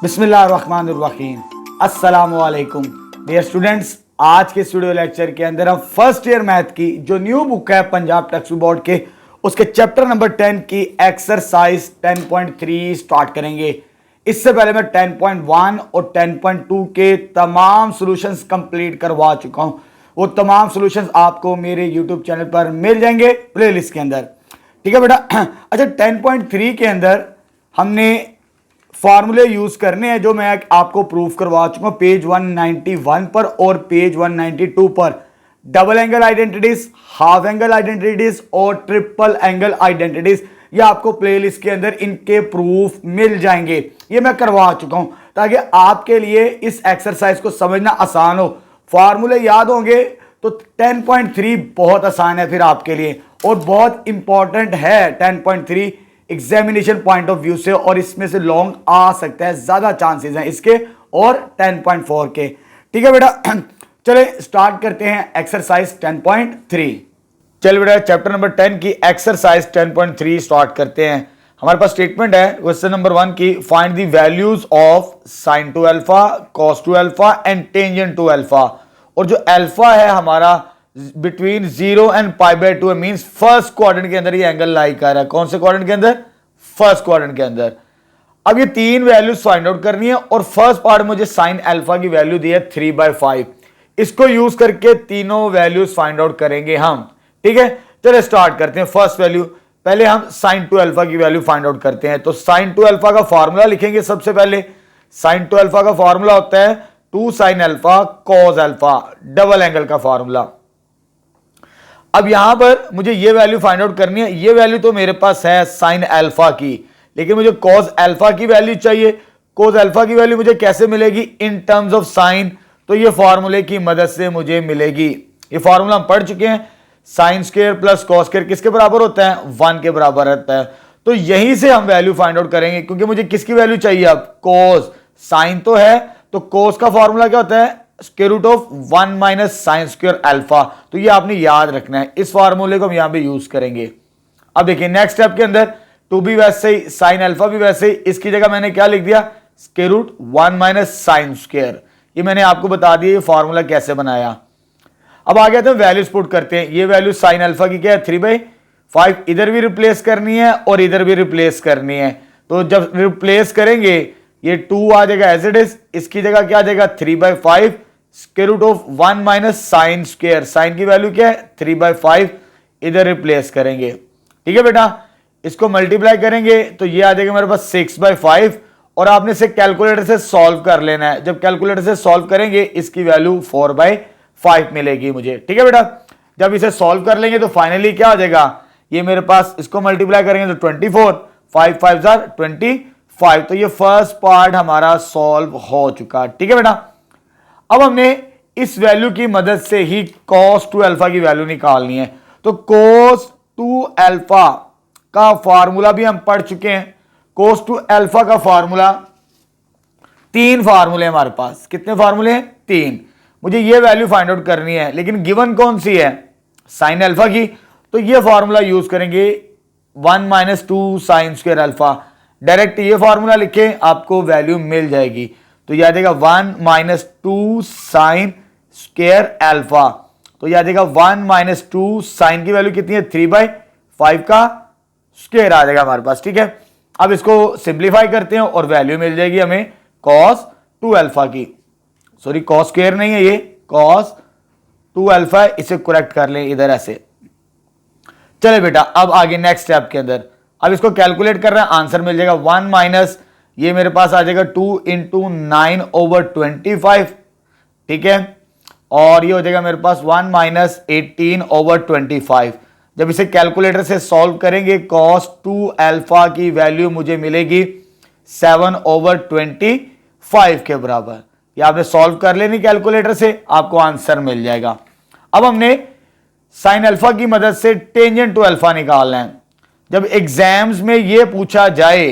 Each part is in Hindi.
बिस्मिल्लाहिर्रहमानिर्रहीम। अस्सलामुअलैकुम डियर स्टूडेंट्स, आज के स्टूडियो लेक्चर के अंदर हम फर्स्ट ईयर मैथ की जो न्यू बुक है पंजाब टेक्स्ट बोर्ड के, उसके चैप्टर नंबर 10 की एक्सरसाइज 10.3 स्टार्ट करेंगे। इससे पहले मैं 10.1 और 10.2 के तमाम सॉल्यूशंस कंप्लीट करवा चुका हूं। वो तमाम सॉल्यूशंस आपको मेरे यूट्यूब चैनल पर मिल जाएंगे प्लेलिस्ट के अंदर। ठीक है बेटा। अच्छा, 10.3 के अंदर हमने फार्मूले यूज करने हैं जो मैं आपको प्रूफ करवा चुका हूं पेज 191 पर और पेज 192 पर। Double angle identities, half angle identities और ट्रिपल एंगल आइडेंटिटीज, ये आपको प्लेलिस्ट के अंदर इनके प्रूफ मिल जाएंगे। ये मैं करवा चुका हूं ताकि आपके लिए इस एक्सरसाइज को समझना आसान हो। फार्मूले याद होंगे तो 10.3 बहुत आसान है फिर आपके लिए, और बहुत इंपॉर्टेंट है 10.3 एग्जामिनेशन पॉइंट ऑफ व्यू से, और इसमें से लॉन्ग आ सकता है, ज्यादा चांसेस हैं इसके और 10.4 के। ठीक है बेटा, चले स्टार्ट करते हैं एक्सरसाइज 10.3। चलिए बेटा, चैप्टर नंबर 10 की एक्सरसाइज 10.3 स्टार्ट करते हैं। हमारे पास स्टेटमेंट है क्वेश्चन नंबर 1 की, find the values of sine two alpha, cos two alpha and tangent two alpha. और जो अल्फा है हमारा between 0 and π/2 means first quadrant के अंदर ये एंगल लाई कर रहा है। कौन से क्वाड्रेंट के अंदर? फर्स्ट क्वाड्रेंट के अंदर। अब ये तीन वैल्यूज फाइंड आउट करनी है और फर्स्ट पार्ट मुझे साइन अल्फा की वैल्यू दी है 3/5। इसको यूज करके तीनों वैल्यूज फाइंड आउट करेंगे हम। ठीक है, चलिए स्टार्ट करते हैं। फर्स्ट वैल्यू पहले हम साइन टू अल्फा की वैल्यू फाइंड आउट करते हैं। तो साइन टू अल्फा का फॉर्मूला लिखेंगे सबसे पहले। साइन टू अल्फा का फॉर्मूला होता है 2 sign alpha cos alpha, double angle का फॉर्मूला। अब यहां पर मुझे ये वैल्यू फाइंड आउट करनी है। ये वैल्यू तो मेरे पास है साइन अल्फा की, लेकिन मुझे कॉस अल्फा की वैल्यू चाहिए। कॉस अल्फा की वैल्यू मुझे कैसे मिलेगी? इन टर्म्स ऑफ साइन। तो ये फॉर्मूले की मदद से मुझे मिलेगी। ये फॉर्मूला हम पढ़ चुके हैं, sign square plus cos square किसके बराबर होता है? 1 के बराबर होता है। तो यहीं से हम वैल्यू फाइंड आउट करेंगे, क्योंकि मुझे किसकी वैल्यू चाहिए अब? कॉस। साइन तो है, तो कॉस का फॉर्मूला क्या होता है? Square root of 1 minus sine square alpha. तो ये आपने याद रखना है, इस फार्मूले को हम यहां पे यूज करेंगे। अब देखिए नेक्स्ट स्टेप के अंदर 2 भी वैसे ही, साइन अल्फा भी वैसे ही। इसकी जगह मैंने क्या लिख दिया? Square root 1 minus sine square. ये मैंने आपको बता दिया ये फार्मूला कैसे बनाया। अब आगे तो वैल्यूज पुट करते हैं। ये वैल्यू साइन अल्फा की क्या है? 3/5। इधर भी रिप्लेस करनी है और इधर भी रिप्लेस करनी है। तो जब रिप्लेस करेंगे ये 2 आ जाएगा एज इट इज, इसकी जगह क्या आ जाएगा? 3/5 square root of 1 minus sine square. Sine की वैल्यू क्या है? 3/5। इधर रिप्लेस करेंगे। ठीक है बेटा, इसको मल्टीप्लाई करेंगे तो ये आ जाएगा मेरे पास 6/5, और आपने इसे कैलकुलेटर से सॉल्व कर लेना है। जब कैलकुलेटर से सॉल्व करेंगे इसकी वैल्यू 4/5 मिलेगी मुझे। ठीक है बेटा, जब इसे सॉल्व कर लेंगे तो फाइनली क्या आ जाएगा? ये मेरे पास, इसको मल्टीप्लाई करेंगे तो 24, 5 5 25। तो ये फर्स्ट पार्ट हमारा सॉल्व हो चुका। ठीक है बेटा, अब हमने इस वैल्यू की मदद से ही cos टू अल्फा की वैल्यू निकालनी है। तो cos टू अल्फा का फार्मूला भी हम पढ़ चुके हैं। cos टू अल्फा का फार्मूला, 3 फार्मूले हमारे पास। कितने फार्मूले हैं? 3। मुझे ये वैल्यू फाइंड आउट करनी है, लेकिन गिवन कौन सी है? साइन अल्फा की। तो ये फार्मूला यूज करेंगे 1 minus 2 sine square alpha. Direct ये फार्मूला लिखे, आपको वैल्यू मिल जाएगी। तो यह आ जाएगा 1 माइनस 2 साइन स्क्वायर अल्फा। तो यह आ जाएगा 1 माइनस 2 साइन की वैल्यू कितनी है? 3/5 का स्क्वायर आ जाएगा हमारे पास। ठीक है, अब इसको सिंप्लीफाई करते हैं और वैल्यू मिल जाएगी हमें cos टू अल्फा की। सॉरी, cos स्क्वायर नहीं है, ये cos टू अल्फा है। इसे करेक्ट कर लें इधर ऐसे। चले बेटा, अब आगे नेक्स्ट स्टेप के अंदर अब इसको कैलकुलेट कर रहे हैं, आंसर मिल जाएगा 1 माइनस, ये मेरे पास आ जाएगा 2 इंटू 9/25। ठीक है, और ये हो जाएगा मेरे पास 1 माइनस 18/25। जब इसे कैलकुलेटर से सॉल्व करेंगे cos टू अल्फा की वैल्यू मुझे मिलेगी 7/25 के बराबर। ये आपने सॉल्व कर लेनी कैलकुलेटर से, आपको आंसर मिल जाएगा। अब हमने साइन अल्फा की मदद से टेंजेंट टू अल्फा निकालना है। जब एग्जाम्स में ये पूछा जाए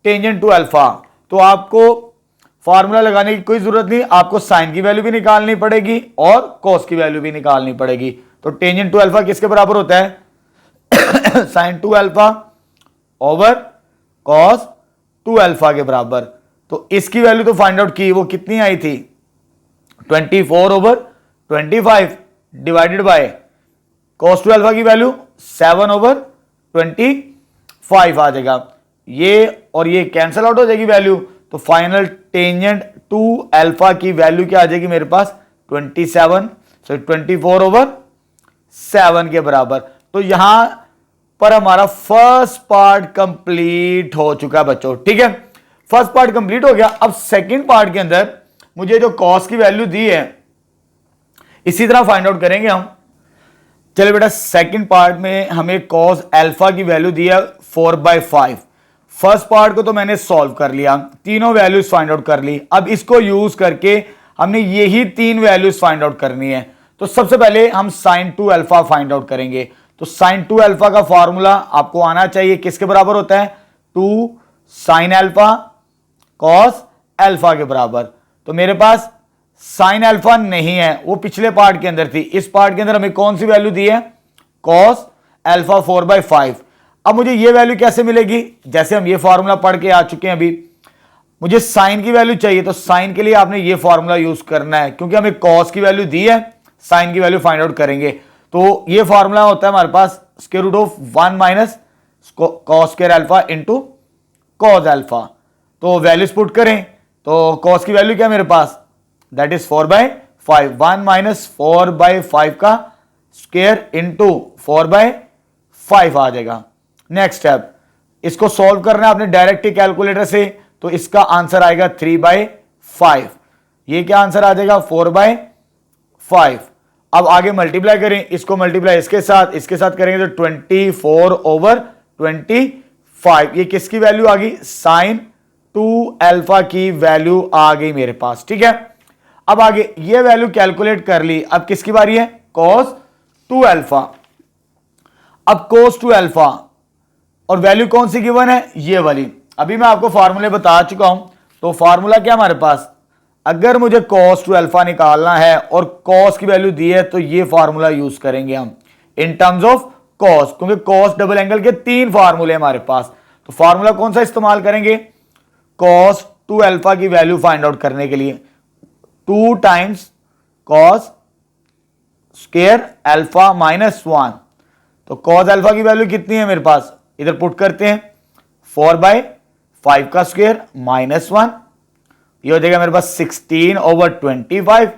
टेंजेंट टू अल्फा, तो आपको फॉर्मूला लगाने की कोई जरूरत नहीं, आपको साइन की वैल्यू भी निकालनी पड़ेगी और कॉस की वैल्यू भी निकालनी पड़ेगी। तो टेंजेंट टू अल्फा किसके बराबर होता है? Sign two alpha over cos two alpha के बराबर। तो इसकी वैल्यू तो फाइंड आउट की, वो कितनी आई थी 24/25 divided by cos two alpha की वैल्यू 7/25 आ जाएगा। ये और ये कैंसिल आउट हो जाएगी वैल्यू, तो फाइनल टेंजेंट टू अल्फा की वैल्यू क्या आ जाएगी मेरे पास 24/7 के बराबर। तो यहां पर हमारा फर्स्ट पार्ट कंप्लीट हो चुका है बच्चों, ठीक है। फर्स्ट पार्ट कंप्लीट हो गया। अब सेकंड पार्ट के अंदर मुझे जो कॉस की वैल्यू दी है इसी तरह फाइंड आउट करेंगे हम। चलिए बेटा, सेकंड पार्ट में हमें कॉस अल्फा की वैल्यू दी है 4/5। फर्स्ट पार्ट को तो मैंने सॉल्व कर लिया, तीनों वैल्यूज फाइंड आउट कर ली। अब इसको यूज करके हमने यही तीन वैल्यूज फाइंड आउट करनी है। तो सबसे पहले हम sin 2 अल्फा फाइंड आउट करेंगे। तो sin 2 अल्फा का फॉर्मूला आपको आना चाहिए, किसके बराबर होता है 2 sin अल्फा cos अल्फा के बराबर। तो मेरे पास sin अल्फा नहीं है, वो पिछले पार्ट के अंदर थी। इस पार्ट के अंदर हमें कौन सी वैल्यू दी है cos अल्फा 4/5। अब मुझे ये वैल्यू कैसे मिलेगी, जैसे हम ये फॉर्मूला पढ़ के आ चुके हैं अभी। मुझे साइन की वैल्यू चाहिए, तो साइन के लिए आपने ये फॉर्मूला यूज करना है, क्योंकि हमें कॉस की वैल्यू दी है, साइन की वैल्यू फाइंड आउट करेंगे। तो ये फॉर्मूला होता है हमारे पास square root of 1 minus cos square alpha into cos alpha. तो वैल्यूज पुट करें, तो कॉस की वैल्यू क्या है मेरे पास, दैट इज 4/5। 1 माइनस 4/5 का स्क्वायर इंटू 4/5 आ जाएगा। नेक्स्ट स्टेप, इसको सॉल्व करना है आपने डायरेक्ट ही कैलकुलेटर से, तो इसका आंसर आएगा 3/5। ये क्या आंसर आ जाएगा 4/5। अब आगे मल्टीप्लाई करें, इसको मल्टीप्लाई इसके साथ करेंगे तो 24/25। ये किसकी वैल्यू आ गई, sin 2 अल्फा की वैल्यू आ गई मेरे पास, ठीक है। अब आगे ये वैल्यू कैलकुलेट कर ली। अब किसकी बारी है, cos 2 अल्फा। अब cos 2 अल्फा और वैल्यू कौन सी गिवन है, ये वाली। अभी मैं आपको फॉर्मूले बता चुका हूं। तो फॉर्मूला क्या हमारे पास, अगर मुझे cos 2 अल्फा निकालना है और cos की वैल्यू दी है, तो ये फॉर्मूला यूज करेंगे हम इन टर्म्स ऑफ cos, क्योंकि cos डबल एंगल के 3 फॉर्मूले हमारे पास। तो फॉर्मूला कौन सा इस्तेमाल करेंगे, cos 2 अल्फा की वैल्यू फाइंड आउट करने के लिए 2 times cos square alpha minus 1। तो cos अल्फा की वैल्यू कितनी है मेरे पास, इधर पुट करते हैं 4/5 का स्क्वायर माइनस 1। ये हो जाएगा मेरे पास 16/25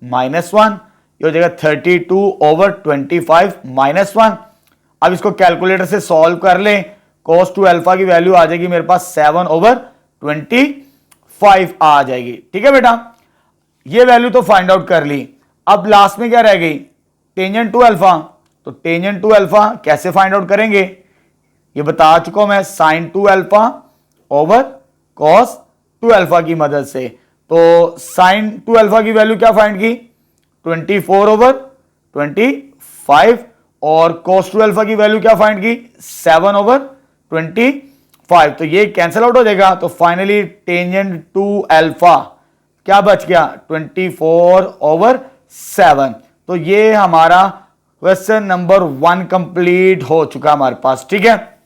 माइनस 1। ये हो जाएगा 32/25 माइनस 1। अब इसको कैलकुलेटर से सॉल्व कर लें, cos 2 अल्फा की वैल्यू आ जाएगी मेरे पास 7/25 आ जाएगी, ठीक है बेटा। ये वैल्यू तो फाइंड आउट कर ली। अब लास्ट में क्या रह गई, टेंजेंट 2 अल्फा। तो टेंजेंट 2 अल्फा कैसे फाइंड आउट करेंगे, ये बता चुका हूं मैं, sin 2 alpha over cos 2 alpha की मदद से। तो sin 2 अल्फा की वैल्यू क्या फाइंड की 24/25 और cos 2 अल्फा की वैल्यू क्या फाइंड की 7/25। तो ये कैंसिल आउट हो जाएगा। तो फाइनली टेंजेंट 2 अल्फा क्या बच गया 24/7। तो ये हमारा क्वेश्चन नंबर 1 कंप्लीट हो चुका हमारे पास, ठीक है।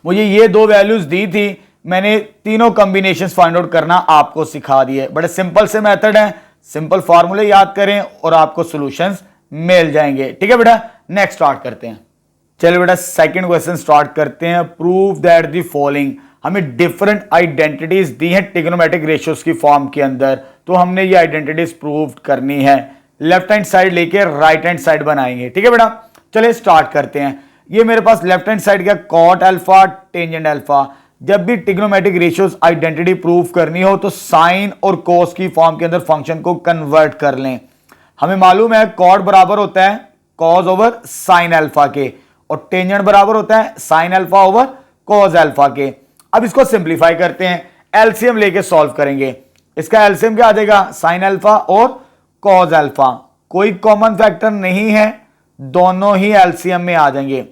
मुझे ये दो वैल्यूज दी थी, मैंने तीनों कॉम्बिनेशंस फाइंड आउट करना आपको सिखा दिए। बड़े सिंपल से मेथड है, सिंपल फॉर्मूले याद करें और आपको सॉल्यूशंस मिल जाएंगे, ठीक है बेटा। नेक्स्ट स्टार्ट करते हैं। चलिए बेटा, सेकंड क्वेश्चन स्टार्ट करते हैं। प्रूव दैट द फॉलोइंग, हमें डिफरेंट आइडेंटिटीज दी हैं ट्रिग्नोमेट्रिक रेशियोज की फॉर्म के अंदर, तो हमने ये आइडेंटिटीज प्रूव करनी है। लेफ्ट हैंड साइड लेके राइट हैंड साइड बनाएंगे, ठीक है बेटा। चलिए स्टार्ट करते हैं। ये मेरे पास लेफ्ट हैंड साइड का कॉट अल्फा टेंजेंट अल्फा। जब भी ट्रिग्नोमेट्रिक रेशियोज आइडेंटिटी प्रूव करनी हो तो साइन और कोस की फॉर्म के अंदर फंक्शन को कन्वर्ट कर लें। हमें मालूम है कॉट बराबर होता है कॉस ओवर साइन अल्फा के, और टेंजेंट बराबर होता है sine alpha over cos alpha के। अब इसको सिंप्लीफाई करते हैं, एलसीएम लेके सॉल्व करेंगे। इसका एलसीएम क्या आ जाएगा साइन अल्फा और कॉस अल्फा। कोई कॉमन फैक्टर नहीं है, दोनों ही एलसीएम में आ जाएंगे,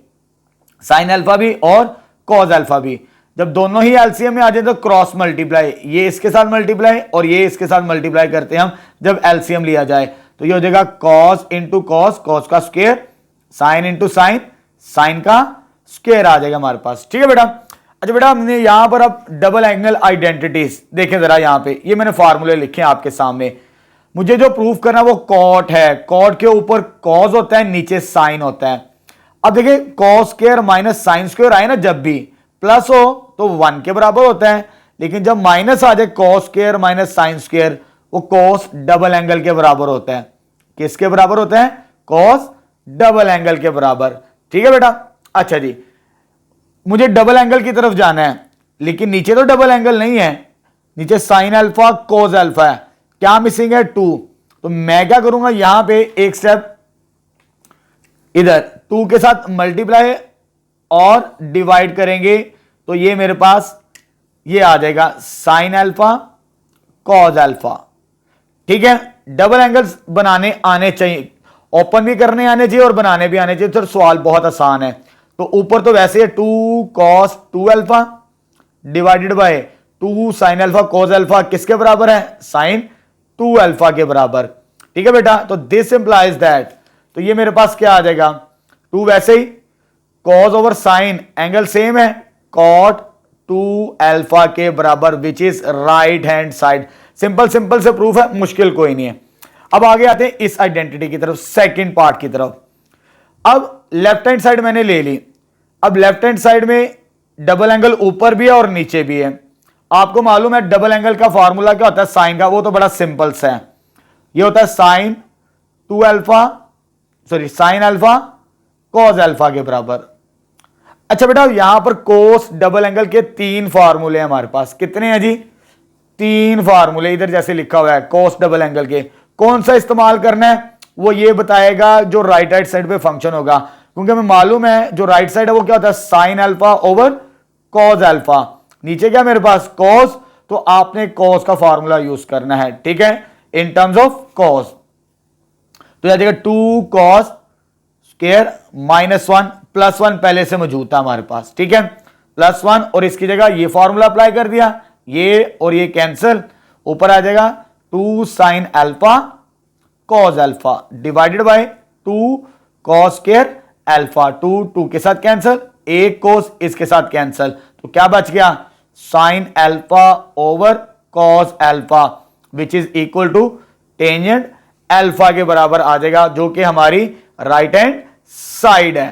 साइन अल्फा भी और कॉस अल्फा भी। जब दोनों ही एलसीएम में आ जाए तो क्रॉस मल्टीप्लाई, ये इसके साथ मल्टीप्लाई और ये इसके साथ मल्टीप्लाई करते हैं हम जब एलसीएम लिया जाए। तो ये हो जाएगा कॉस इंटू कॉस, कॉस का square, sine into sine, sine का स्क्वायर आ जाएगा हमारे पास, ठीक है बेटा। अच्छा बेटा, हमने यहां पर अब डबल एंगल आइडेंटिटीज देखें जरा, यहां पे ये मैंने फार्मूले लिखे हैं आपके सामने। मुझे जो प्रूफ करना वो कॉट है, कॉट के ऊपर कॉस होता है, नीचे साइन होता है। अब देखिए cos square minus sine square आए ना, जब भी प्लस हो तो 1 के बराबर होता है, लेकिन जब माइनस आ जाए cos square minus sine square, वो कॉस डबल एंगल के बराबर होता है। किसके बराबर होता है? कॉस डबल एंगल के बराबर। ठीक है बेटा। अच्छा जी, मुझे डबल एंगल की तरफ जाना है, लेकिन नीचे तो डबल एंगल नहीं है, नीचे साइन अल्फा कोस अल्फा है, क्या मिसिंग है? 2। तो मैं क्या करूंगा, यहां पे एक स्टेप इधर 2 के साथ मल्टीप्लाई और डिवाइड करेंगे, तो ये मेरे पास ये आ जाएगा साइन अल्फा कॉस अल्फा। ठीक है, डबल एंगल्स बनाने आने चाहिए, ओपन भी करने आने चाहिए और बनाने भी आने चाहिए, तो सवाल बहुत आसान है। तो ऊपर तो वैसे है 2 cos 2 alpha divided by 2 sin alpha cos alpha, किसके बराबर है? sin 2 अल्फा के बराबर। ठीक है बेटा, तो दिस इंप्लाइज दैट, तो ये मेरे पास क्या आ जाएगा? 2 वैसे ही cos over sin angle same है, cot 2 अल्फा के बराबर, विच is right hand side. Simple simple से प्रूफ है, मुश्किल कोई नहीं है। अब आगे आते हैं इस आइडेंटिटी की तरफ, सेकंड पार्ट की तरफ। अब लेफ्ट हैंड साइड मैंने ले ली। अब लेफ्ट हैंड साइड में डबल एंगल ऊपर भी है और नीचे भी है। आपको मालूम है डबल एंगल का फॉर्मूला क्या होता है साइन का, वो तो बड़ा सिंपल सा है, ये होता है sine 2 alpha sorry sine alpha cos alpha के बराबर। अच्छा बेटा, यहां पर कोस डबल एंगल के 3 फार्मूले हैं हमारे पास। कितने हैं जी? 3 फार्मूले इधर जैसे लिखा हुआ है कोस डबल एंगल के। कौन सा इस्तेमाल करना है वो ये बताएगा जो राइट हैंड साइड पे फंक्शन होगा, क्योंकि हमें मालूम है जो राइट साइड है वो क्या होता है sine alpha over cos alpha. नीचे क्या मेरे पास कॉस, तो आपने कॉस का फार्मूला यूज करना है। ठीक है, इन टर्म्स ऑफ कॉस, तो यह जाएगा 2 cos स्क्वायर माइनस 1 प्लस 1 पहले से मौजूद था हमारे पास। ठीक है, प्लस 1 और इसकी जगह ये फॉर्मूला अप्लाई कर दिया, ये और ये कैंसिल, ऊपर आ जाएगा 2 sin alpha cos alpha divided by 2 cos square alpha, 2 के साथ कैंसिल, एक cos इसके साथ कैंसिल, तो क्या बच गया? sin alpha over cos alpha which is equal to tangent alpha के बराबर आ जाएगा, जो कि हमारी राइट हैंड साइड है।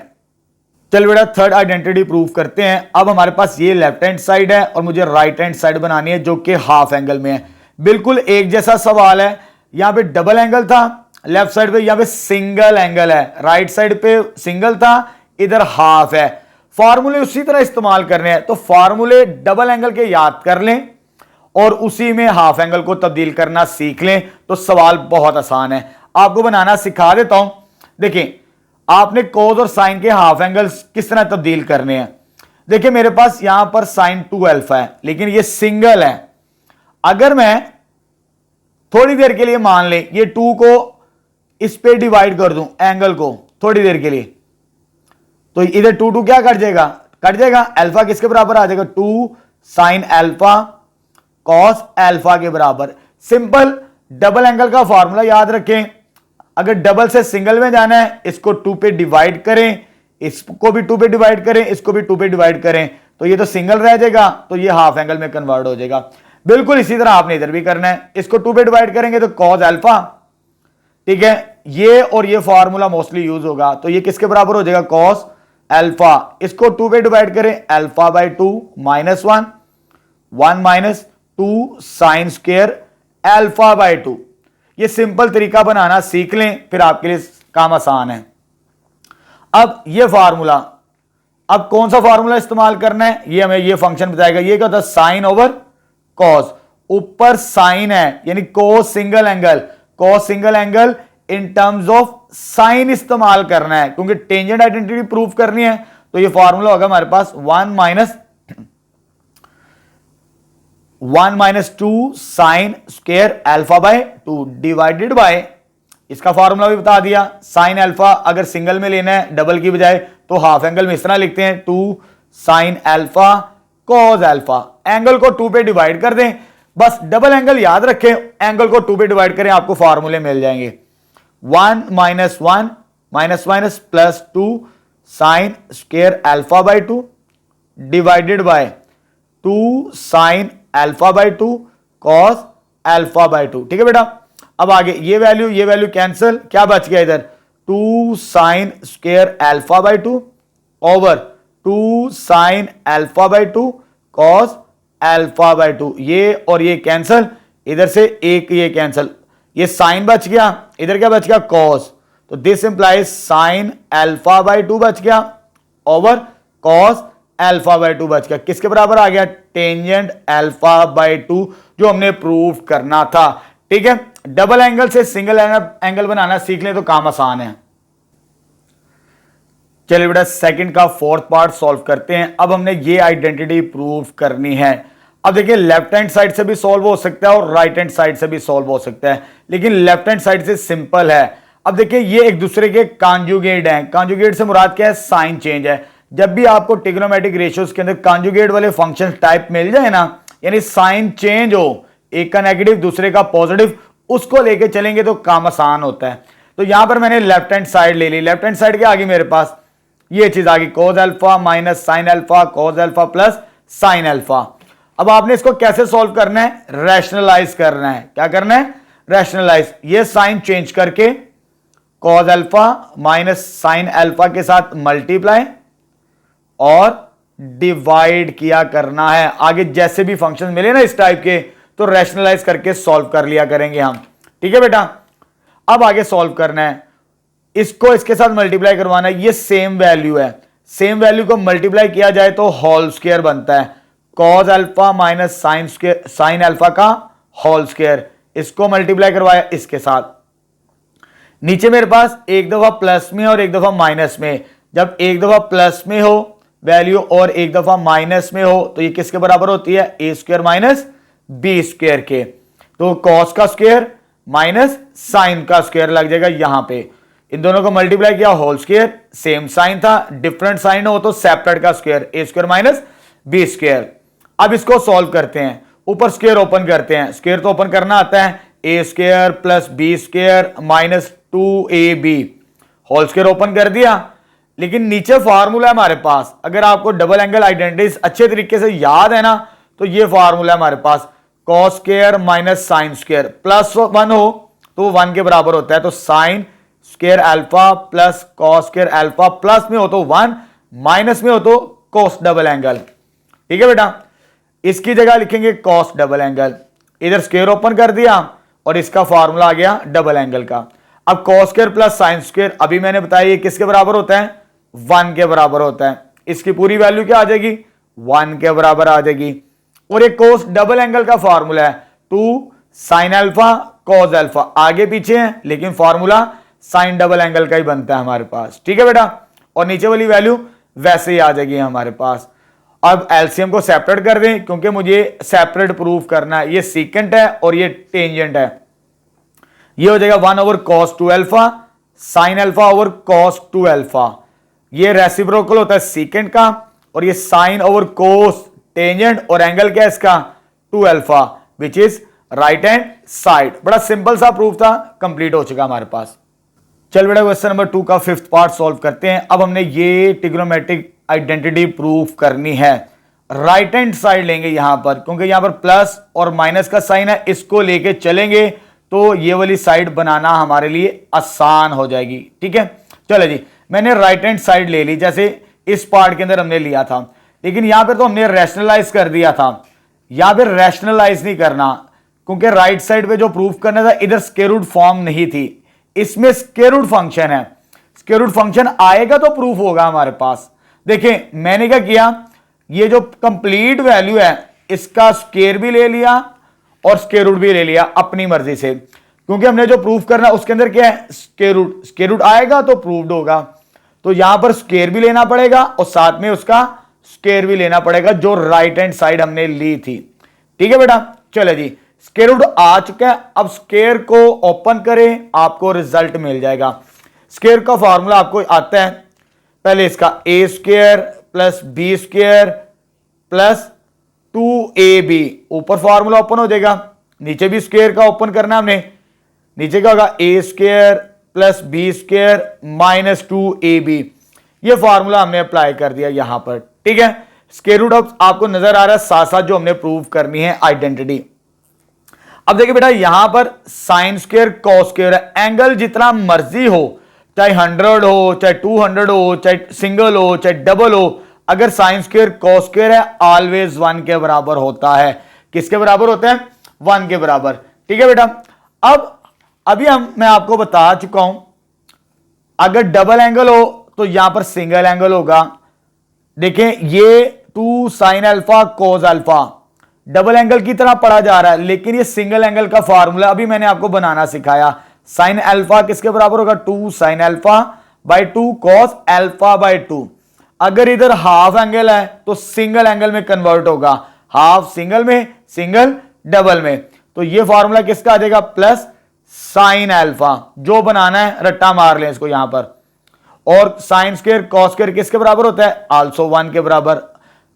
चल बेटा, थर्ड आइडेंटिटी प्रूव करते हैं। अब हमारे पास ये लेफ्ट हैंड साइड है और मुझे राइट हैंड साइड बनानी है जो कि हाफ एंगल में है। बिल्कुल एक जैसा सवाल है, यहां पे डबल एंगल था लेफ्ट साइड पे, यहां पे सिंगल एंगल है, राइट साइड पे सिंगल था, इधर हाफ है। फॉर्मूले उसी तरह इस्तेमाल करने हैं, तो फॉर्मूले डबल एंगल के याद कर लें और उसी में हाफ एंगल को तब्दील करना सीख लें, तो सवाल बहुत आसान है। आपको बनाना सिखा देता हूं। देखिए, आपने कोस और साइन के हाफ एंगल्स किस तरह तब्दील करने हैं। देखिए मेरे पास यहां पर साइन 2 अल्फा है, लेकिन ये सिंगल है। अगर मैं थोड़ी देर के लिए मान लें ये 2 को इस पे डिवाइड कर दूं एंगल को थोड़ी देर के लिए, तो इधर 2 क्या कट जाएगा? कट जाएगा, अल्फा किसके बराबर आ जाएगा? 2 साइन अल्फा कॉस अल्फा के बराबर। सिंपल डबल एंगल का फॉर्मूला याद रखें, अगर डबल से सिंगल में जाना है इसको 2 पे डिवाइड करें, इसको भी 2 पे डिवाइड करें, इसको भी 2 पे डिवाइड करें, तो ये तो सिंगल रह जाएगा, तो ये हाफ एंगल में कन्वर्ट हो जाएगा। बिल्कुल इसी तरह आपने इधर भी करना है, इसको 2 पे डिवाइड करेंगे तो कॉस अल्फा, ठीक है, ये और ये फॉर्मूला मोस्टली यूज होगा, तो ये किसके बराबर हो जाएगा? Cos alpha. इसको 2 पे डिवाइड करें, alpha by 2 minus 1 1 minus 2 sine square alpha by 2। ये सिंपल तरीका बनाना सीख लें, फिर आपके लिए काम आसान है। अब ये फार्मूला, अब कौन सा फार्मूला इस्तेमाल करना है ये हमें ये फंक्शन बताएगा। ये क्या होता है? साइन ओवर कॉस, ऊपर साइन है यानी cos single angle, cos single angle in terms of sine इस्तेमाल करना है, क्योंकि टेंजेंट आइडेंटिटी प्रूव करनी है। तो ये फॉर्मूला होगा हमारे पास 1 minus 2 sine square alpha by 2 divided bye, इसका फॉर्मूला भी बता दिया, साइन अल्फा अगर सिंगल में लेना है डबल की बजाय तो हाफ एंगल में इस तरह लिखते हैं 2 sign alpha cos alpha. Angle को 2 पे डिवाइड कर दें, बस डबल एंगल याद रखें, एंगल को 2 पे डिवाइड करें, आपको फॉर्मूले मिल जाएंगे। 1 minus 1 minus plus 2 sine square alpha by 2 divided by 2 sine alpha by 2 cos alpha by 2। ठीक है बेटा, अब आगे ये वैल्यू कैंसिल, क्या बच गया इधर 2 sine square alpha by 2 over 2 sine alpha by 2 cos alpha by 2। ये और ये कैंसिल, इधर से एक ये कैंसिल, ये साइन बच गया, इधर क्या बच गया कॉस, तो this implies sine alpha by 2 बच गया ओवर कॉस अल्फा बाई 2 बच गया। किसके बराबर आ गया, टेंजेंट अल्फा बाई 2 जो हमने प्रूव करना था। ठीक है, डबल एंगल से सिंगल एंगल बनाना सीख ले तो काम आसान है। चलिए बेटा सेकंड का फोर्थ पार्ट सॉल्व करते हैं। अब हमने ये आइडेंटिटी प्रूव करनी है। अब देखिए लेफ्ट हैंड साइड से भी सॉल्व हो सकता है और राइट हैंड साइड से भी सॉल्व हो सकता है, लेकिन लेफ्ट हैंड साइड से सिंपल है। अब देखिए ये एक दूसरे के कॉन्जुगेट हैं। कॉन्जुगेट से मुराद क्या है, साइन चेंज है। जब भी आपको ट्रिग्नोमेट्रिक रेशियोज के अंदर कॉन्जुगेट वाले फंक्शन टाइप मिल जाए ना, यानी साइन चेंज हो, एक का नेगेटिव दूसरे का पॉजिटिव, उसको लेके चलेंगे तो काम आसान होता है। तो यहां पर मैंने लेफ्ट हैंड साइड ले ली। लेफ्ट हैंड साइड क्या आ गई मेरे पास, ये चीज आ गई cos alpha minus sine alpha cos alpha plus sine alpha. अब आपने इसको कैसे सॉल्व करना है, रैशनलाइज करना है। क्या करना है, रैशनलाइज। ये साइन चेंज करके cos alpha minus sine alpha के साथ मल्टीप्लाई और डिवाइड किया करना है। आगे जैसे भी फंक्शन मिले ना इस टाइप के, तो रैशनलाइज करके सॉल्व कर लिया करेंगे हम। ठीक है बेटा, अब आगे सॉल्व करना है, इसको इसके साथ मल्टीप्लाई करवाना है। ये सेम वैल्यू है, सेम वैल्यू को मल्टीप्लाई किया जाए तो होल स्क्वायर बनता है। cos alpha minus sine alpha का होल स्क्वायर, इसको मल्टीप्लाई करवाया इसके साथ। नीचे मेरे पास एक दफा प्लस में और एक दफा माइनस में। जब एक दफा प्लस में हो वैल्यू और एक दफा माइनस में हो तो ये किसके बराबर होती है, A square minus b square के। तो cos का स्क्वायर माइनस साइन का स्क्वायर लग जाएगा यहां पे। इन दोनों को मल्टीप्लाई किया होल स्क्वायर, सेम साइन था, डिफरेंट साइन हो तो सेपरेट का square, A square minus b square. अब इसको सॉल्व करते हैं, ऊपर स्क्वायर ओपन करते हैं। स्क्वायर तो ओपन करना आता है, A square plus B square minus 2ab, whole square open कर दिया। लेकिन नीचे फार्मूला है हमारे पास, अगर आपको डबल एंगल आइडेंटिटीज अच्छे तरीके से याद है ना, तो ये फार्मूला है हमारे पास, cos square minus sine square, plus 1 हो तो 1 के बराबर होता है। तो sine square alpha plus cos square alpha, plus में हो तो 1, माइनस में हो तो कॉस डबल एंगल। ठीक है बेटा, इसकी जगह लिखेंगे कॉस डबल एंगल। इधर स्क्वायर ओपन कर दिया और इसका फार्मूला आ गया डबल एंगल का। अब cos square plus sine square, अभी मैंने बताया ये किसके बराबर होता है, 1 के बराबर होता है। इसकी पूरी वैल्यू क्या आ जाएगी, 1 के बराबर आ जाएगी। और ये कॉस डबल एंगल का फार्मूला है 2 साइन अल्फा कॉस अल्फा, आगे पीछे है लेकिन फार्मूला साइन डबल एंगल का ही बनता है हमारे पास। ठीक है बेटा, और नीचे वाली वैल्यू वैसे ही आ जाएगी हमारे पास। अब एलसीएम को सेपरेट कर दें क्योंकि मुझे सेपरेट प्रूफ करना है। ये सीकेंट है और ये टेंजेंट है। ये हो जाएगा 1 over cos 2 alpha sign alpha over cos 2 alpha. ये रेसिप्रोकल होता है सीकेंट का, और ये साइन ओवर कोस टेंजेंट, और एंगल क्या है इसका 2 alpha which is right hand side. बड़ा सिंपल सा प्रूफ था, कंप्लीट हो चुका हमारे पास। चल बेटा क्वेश्चन नंबर 2 का 5th पार्ट सॉल्व करते हैं। अब हमने ये ट्रिग्नोमेट्रिक आइडेंटिटी प्रूफ करनी है। राइट हैंड साइड लेंगे यहां पर, क्योंकि यहां पर प्लस और माइनस का साइन है, इसको लेके चलेंगे तो ये वाली साइड बनाना हमारे लिए आसान हो जाएगी। ठीक है, चलो जी, मैंने राइट हैंड साइड ले ली जैसे इस पार्ट के अंदर हमने लिया था, लेकिन यहां पर तो हमने रैशनलाइज कर दिया था। यहां पर रैशनलाइज नहीं करना, क्योंकि राइट साइड पे जो प्रूफ करना था इधर स्क्वायर रूट फॉर्म नहीं थी, इसमें स्क्वायर रूट फंक्शन है। स्क्वायर रूट फंक्शन आएगा तो प्रूफ होगा हमारे पास। देखें मैंने क्या किया, ये जो कंप्लीट वैल्यू है इसका स्क्वायर भी ले लिया और स्क्वायर रूट भी ले लिया अपनी मर्जी से, क्योंकि हमने जो प्रूफ करना उसके अंदर क्या है स्क्वायर रूट। स्क्वायर रूट आएगा तो प्रूव्ड होगा, तो यहां पर स्क्वायर भी लेना पड़ेगा और साथ में उसका स्क्वायर भी लेना पड़ेगा जो राइट हैंड साइड हमने ली थी। ठीक है बेटा, चलो जी, स्क्वायर रूट आ चुका है। अब स्क्वायर को ओपन करें, आपको रिजल्ट मिल जाएगा। स्क्वायर का फॉर्मूला आपको आता है, पहले इसका A square plus B square plus 2ab, ऊपर फॉर्मूला ओपन हो जाएगा, नीचे भी स्क्वायर का ओपन करना हमने। नीचे क्या होगा, A square plus B square minus 2ab। ये फॉर्मूला हमने अप्लाई कर दिया यहां पर। ठीक है, स्क्वायर रूट ऑफ आपको नजर आ रहा है साथ साथ जो हमने प्रूव करनी है आइडेंटिटी। अब देखिए बेटा यहां पर साइन स्क्वायर कॉस स्क्वायर है, एंगल जितना मर्जी हो, चाहे 100 हो, चाहे 200 हो, चाहे सिंगल हो, चाहे डबल हो, अगर साइन स्क्वायर कॉस स्क्वायर है ऑलवेज 1 के बराबर होता है। किसके बराबर होता है? 1 के बराबर। ठीक है बेटा, अब अभी मैं आपको बता चुका हूं, अगर डबल एंगल हो तो यहां पर सिंगल एंगल होगा। देखें ये 2 sine alpha cos alpha double angle की तरह पढ़ा जा रहा है, लेकिन ये सिंगल एंगल का फार्मूला अभी मैंने आपको बनाना सिखाया। साइन अल्फा किसके बराबर होगा? 2 sine alpha by 2 cos alpha by 2। अगर इधर हाफ एंगल है तो सिंगल एंगल में कन्वर्ट होगा, हाफ सिंगल में, सिंगल डबल में। तो ये फार्मूला किसका आ जाएगा? Plus sine alpha. जो बनाना है रट्टा मार लें इसको यहां पर। और साइन स्क्वायर कॉस स्क्वायर किसके बराबर होता है? आल्सो 1 के बराबर।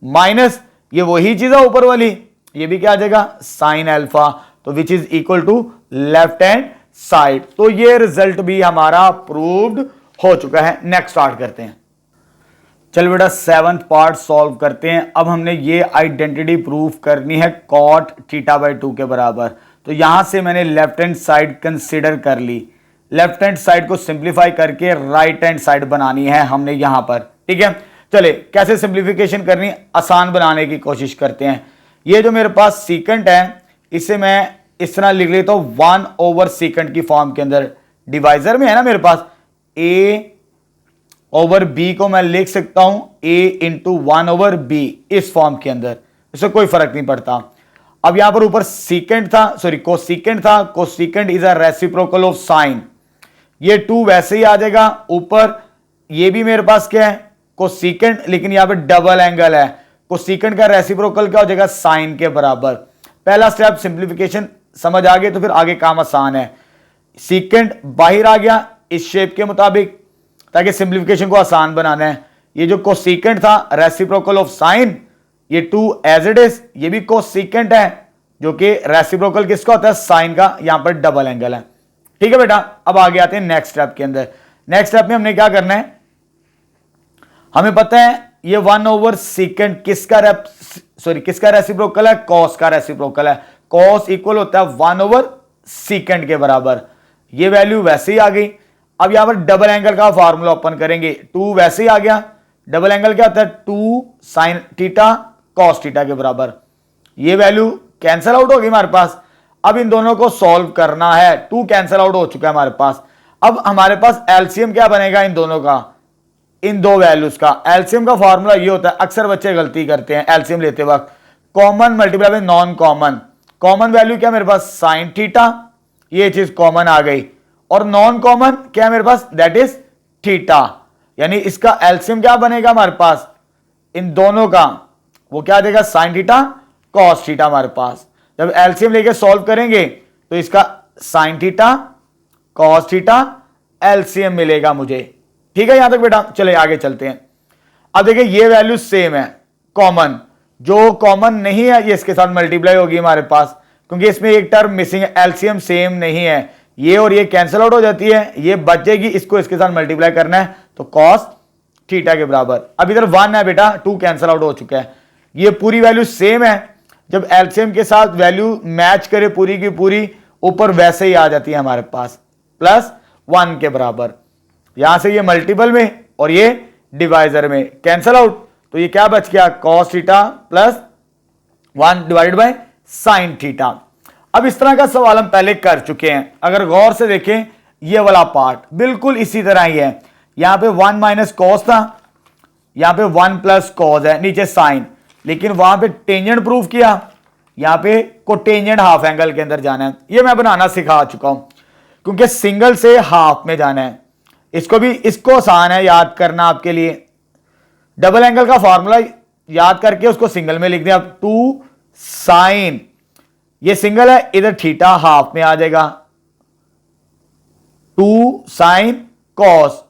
माइनस ये वही चीज है ऊपर वाली, ये भी क्या आ जाएगा? Sine alpha. तो which is equal to left hand side. तो ये रिजल्ट भी हमारा प्रूव्ड हो चुका है। नेक्स्ट स्टार्ट करते हैं। चल बेटा 7th पार्ट सॉल्व करते हैं। अब हमने ये आइडेंटिटी प्रूव करनी है कॉट थीटा बाई 2 के बराबर। तो यहां से मैंने लेफ्ट हैंड साइड कंसीडर कर ली, लेफ्ट हैंड साइड को सिंप्लीफाई करके राइट हैंड साइड बनानी है हमने यहां पर। ठीक है, चले कैसे सिंप्लीफिकेशन करनी, आसान बनाने की कोशिश करते हैं। ये जो मेरे पास सीकेंट है इसे मैं इस तरह लिख लेता हूं 1 ओवर सीकेंट की फॉर्म के अंदर। डिवाइजर में है ना मेरे पास, ए ओवर बी को मैं लिख सकता हूं ए इंटू 1 ओवर बी इस फॉर्म के अंदर, इससे कोई फर्क नहीं पड़ता। अब यहां पर ऊपर सीकेंट था, सॉरी कोसीकेंट था, cosecant is a reciprocal of sine. ये 2 वैसे ही आ जाएगा ऊपर। ये भी मेरे पास क्या है? कोसीकेंट, लेकिन यहां पे डबल एंगल है। कोसीकेंट का रेसिप्रोकल क्या हो जाएगा? साइन के बराबर। पहला स्टेप सिंप्लीफिकेशन समझ आ गए तो फिर आगे काम आसान है। सीकेंट बाहर आ गया इस शेप के मुताबिक, ताकि सिंप्लीफिकेशन को आसान बनाना है। ये जो कोसीकेंट था रेसिप्रोकल ऑफ साइन, ये 2 एज इट इज, ये भी कोसीकेंट है जो कि रेसिप्रोकल किसका होता है? साइन का। यहां पर डबल एंगल है। ठीक है बेटा, अब आगे आते हैं नेक्स्ट स्टेप के अंदर। नेक्स्ट स्टेप में हमने क्या करना है, हमें पता है ये 1 ओवर सीकेंट किसका किसका रेसिप्रोकल है? कॉस का रेसिप्रोकल है। कॉस इक्वल होता है 1 ओवर सीकेंट के बराबर। ये वैल्यू वैसे ही आ गई। अब यहां पर डबल एंगल का फार्मूला ओपन करेंगे, 2 वैसे ही आ गया। डबल एंगल क्या होता है? 2 साइन थीटा कॉस थीटा के बराबर। ये वैल्यू कैंसिल आउट होगी हमारे पास। अब इन दोनों को सॉल्व करना है। 2 कैंसिल आउट हो चुका है हमारे पास। अब हमारे पास एलसीएम क्या बनेगा इन दोनों का? इन दो वैल्यूज का एलसीएम का फार्मूला ये होता है, अक्सर बच्चे गलती करते हैं एलसीएम लेते वक्त, common multiply by non common. Common value क्या मेरे पास? साइन थीटा, ये चीज कॉमन आ गई। और नॉन कॉमन क्या है मेरे पास? That is theta. यानी इसका एलसीएम क्या बनेगा हमारे पास इन दोनों का? वो क्या देगा? साइन थीटा कॉस थीटा हमारे पास। जब एलसीएम लेके सॉल्व करेंगे तो इसका sign theta cos theta LCM मिलेगा मुझे। ठीक है यहां तक बेटा, चले आगे चलते हैं। अब देखिए ये वैल्यू सेम है, कॉमन। जो कॉमन नहीं है ये इसके साथ मल्टीप्लाई होगी हमारे पास, क्योंकि इसमें एक टर्म मिसिंग है, एलसीएम सेम नहीं है। ये और ये कैंसिल आउट हो जाती है, ये बच जाएगी, इसको इसके साथ मल्टीप्लाई करना है तो कॉस थीटा के बराबर। अब इधर 1 है बेटा, 2 कैंसिल आउट हो चुका है। ये पूरी वैल्यू सेम है। जब एलसीएम के साथ वैल्यू मैच करे पूरी की पूरी, ऊपर वैसे ही आ जाती है हमारे पास प्लस 1 के बराबर। यहां से ये मल्टीपल में और ये डिवाइजर में कैंसिल आउट, तो ये क्या बच गया? Cos theta plus 1 divided by sine theta. अब इस तरह का सवाल हम पहले कर चुके हैं। अगर गौर से देखें ये वाला पार्ट बिल्कुल इसी तरह ही है। यहां पे 1 माइनस कॉस था, यहां पे 1 प्लस कॉस है, नीचे साइन, लेकिन वहां पे टेंजेंट प्रूव किया, यहां पे कोटेंजेंट हाफ एंगल के अंदर जाना है। ये मैं बनाना सिखा चुका हूं, क्योंकि सिंगल से हाफ में जाना है। इसको आसान है याद करना आपके लिए। डबल एंगल का फॉर्मूला याद करके उसको सिंगल में लिख दें। अब 2 साइन, ये सिंगल है, इधर थीटा हाफ में आ जाएगा, 2 साइन कॉस।